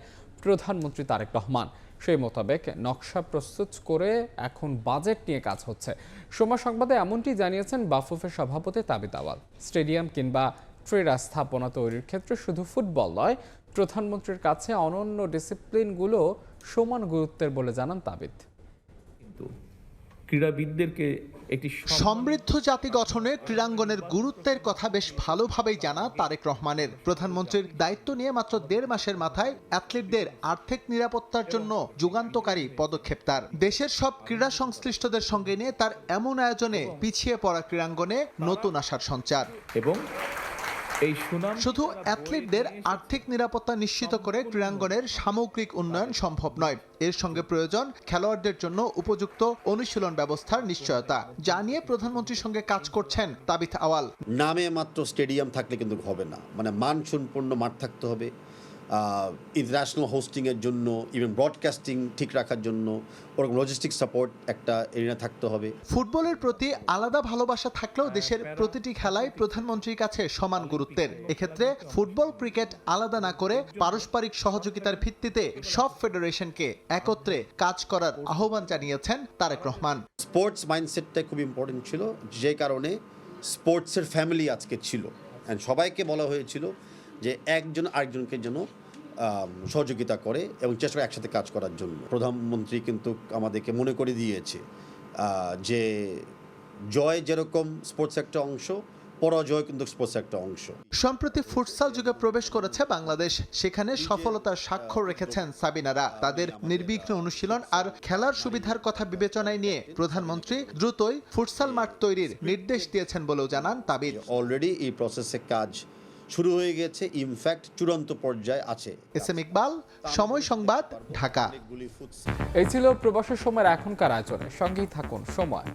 প্রধানমন্ত্রী তারেক রহমান। সেই মোতাবেক নকশা প্রস্তুত করে এখন বাজেট নিয়ে কাজ হচ্ছে। সময় সংবাদে এমনটি জানিয়েছেন বাফুফের সভাপতি তাবিত আওয়াল। স্টেডিয়াম কিংবা ক্রীড়া স্থাপনা তৈরির ক্ষেত্রে শুধু ফুটবল নয়, প্রধানমন্ত্রীর কাছে অনন্য ডিসিপ্লিনগুলো সমান গুরুত্বের বলে জানান তাবিত। ক্রীড়াবিদদেরকে একটি সমৃদ্ধ জাতি গঠনে ক্রীড়াঙ্গনের গুরুত্বের কথা বেশ ভালোভাবেই জানা তারেক রহমানের। প্রধানমন্ত্রীর দায়িত্ব নিয়ে মাত্র 1.5 মাসের মাথায় অ্যাথলিটদের আর্থিক নিরাপত্তার জন্য যুগান্তকারী পদক্ষেপ তার। দেশের সব ক্রীড়া সংশ্লিষ্টদের সঙ্গে নিয়ে তার এমন আয়োজনে পিছিয়ে পড়া ক্রীড়াঙ্গনে নতুন আশার সঞ্চার। এবং এই সুনাম শুধু অ্যাথলিটদের আর্থিক নিরাপত্তা নিশ্চিত করে ক্রীড়াঙ্গনের সামগ্রিক উন্নয়ন সম্ভব নয়, এর সঙ্গে প্রয়োজন খেলোয়াড়দের জন্য উপযুক্ত অনুশীলন ব্যবস্থার নিশ্চয়তা, যা নিয়ে প্রধানমন্ত্রীর সঙ্গে কাজ করছেন তাবিত আওয়াল। নামে মাত্র স্টেডিয়াম থাকলে কিন্তু হবে না, মানে মানসম্পন্ন মাঠ থাকতে হবে, ইন্টারন্যাশনাল হোস্টিংয়ের জন্য, ইভেন ব্রডকাস্টিং ঠিক রাখার জন্য ওরকম লজিস্টিক সাপোর্ট একটা এরিয়া থাকতে হবে। ফুটবলের প্রতি আলাদা ভালোবাসা থাকলেও দেশের প্রতিটি খেলায় প্রধানমন্ত্রীর কাছে সমান গুরুত্বের। এক্ষেত্রে ফুটবল, ক্রিকেট আলাদা না করে পারস্পরিক সহযোগিতার ভিত্তিতে সব ফেডারেশনকে একত্রে কাজ করার আহ্বান জানিয়েছেন তারেক রহমান। স্পোর্টস মাইন্ডসেটটা খুব ইম্পর্টেন্ট ছিল, যে কারণে স্পোর্টসের ফ্যামিলি আজকে ছিল, অ্যান্ড সবাইকে বলা হয়েছিল যে একজন আরেকজনকে যেন সহযোগিতা করে এবং চেষ্টা করে একসাথে কাজ করার জন্য। প্রধানমন্ত্রী কিন্তু আমাদেরকে মনে করে দিয়েছে যে জয় যেরকম স্পোর্টস একটা অংশ, পরাজয় কিন্তু স্পোর্টস একটা অংশ। সম্প্রতি ফুটসাল যুগে প্রবেশ করেছে বাংলাদেশ, সেখানে সফলতার স্বাক্ষর রেখেছেন সাবিনারা। তাদের নির্বিঘ্ন অনুশীলন আর খেলার সুবিধার কথা বিবেচনায় নিয়ে প্রধানমন্ত্রী দ্রুতই ফুটসাল মাঠ তৈরির নির্দেশ দিয়েছেন বলেও জানান তাবির। অলরেডি এই প্রসেসে কাজ শুরু হয়ে গেছে, ইনফ্যাক্ট চূড়ান্ত পর্যায়ে আছে। এসএম ইকবাল, সময় সংবাদ, ঢাকা। এই ছিল প্রবাসের সময়ের এখনকার আয়োজনে, সঙ্গেই থাকুন সময়।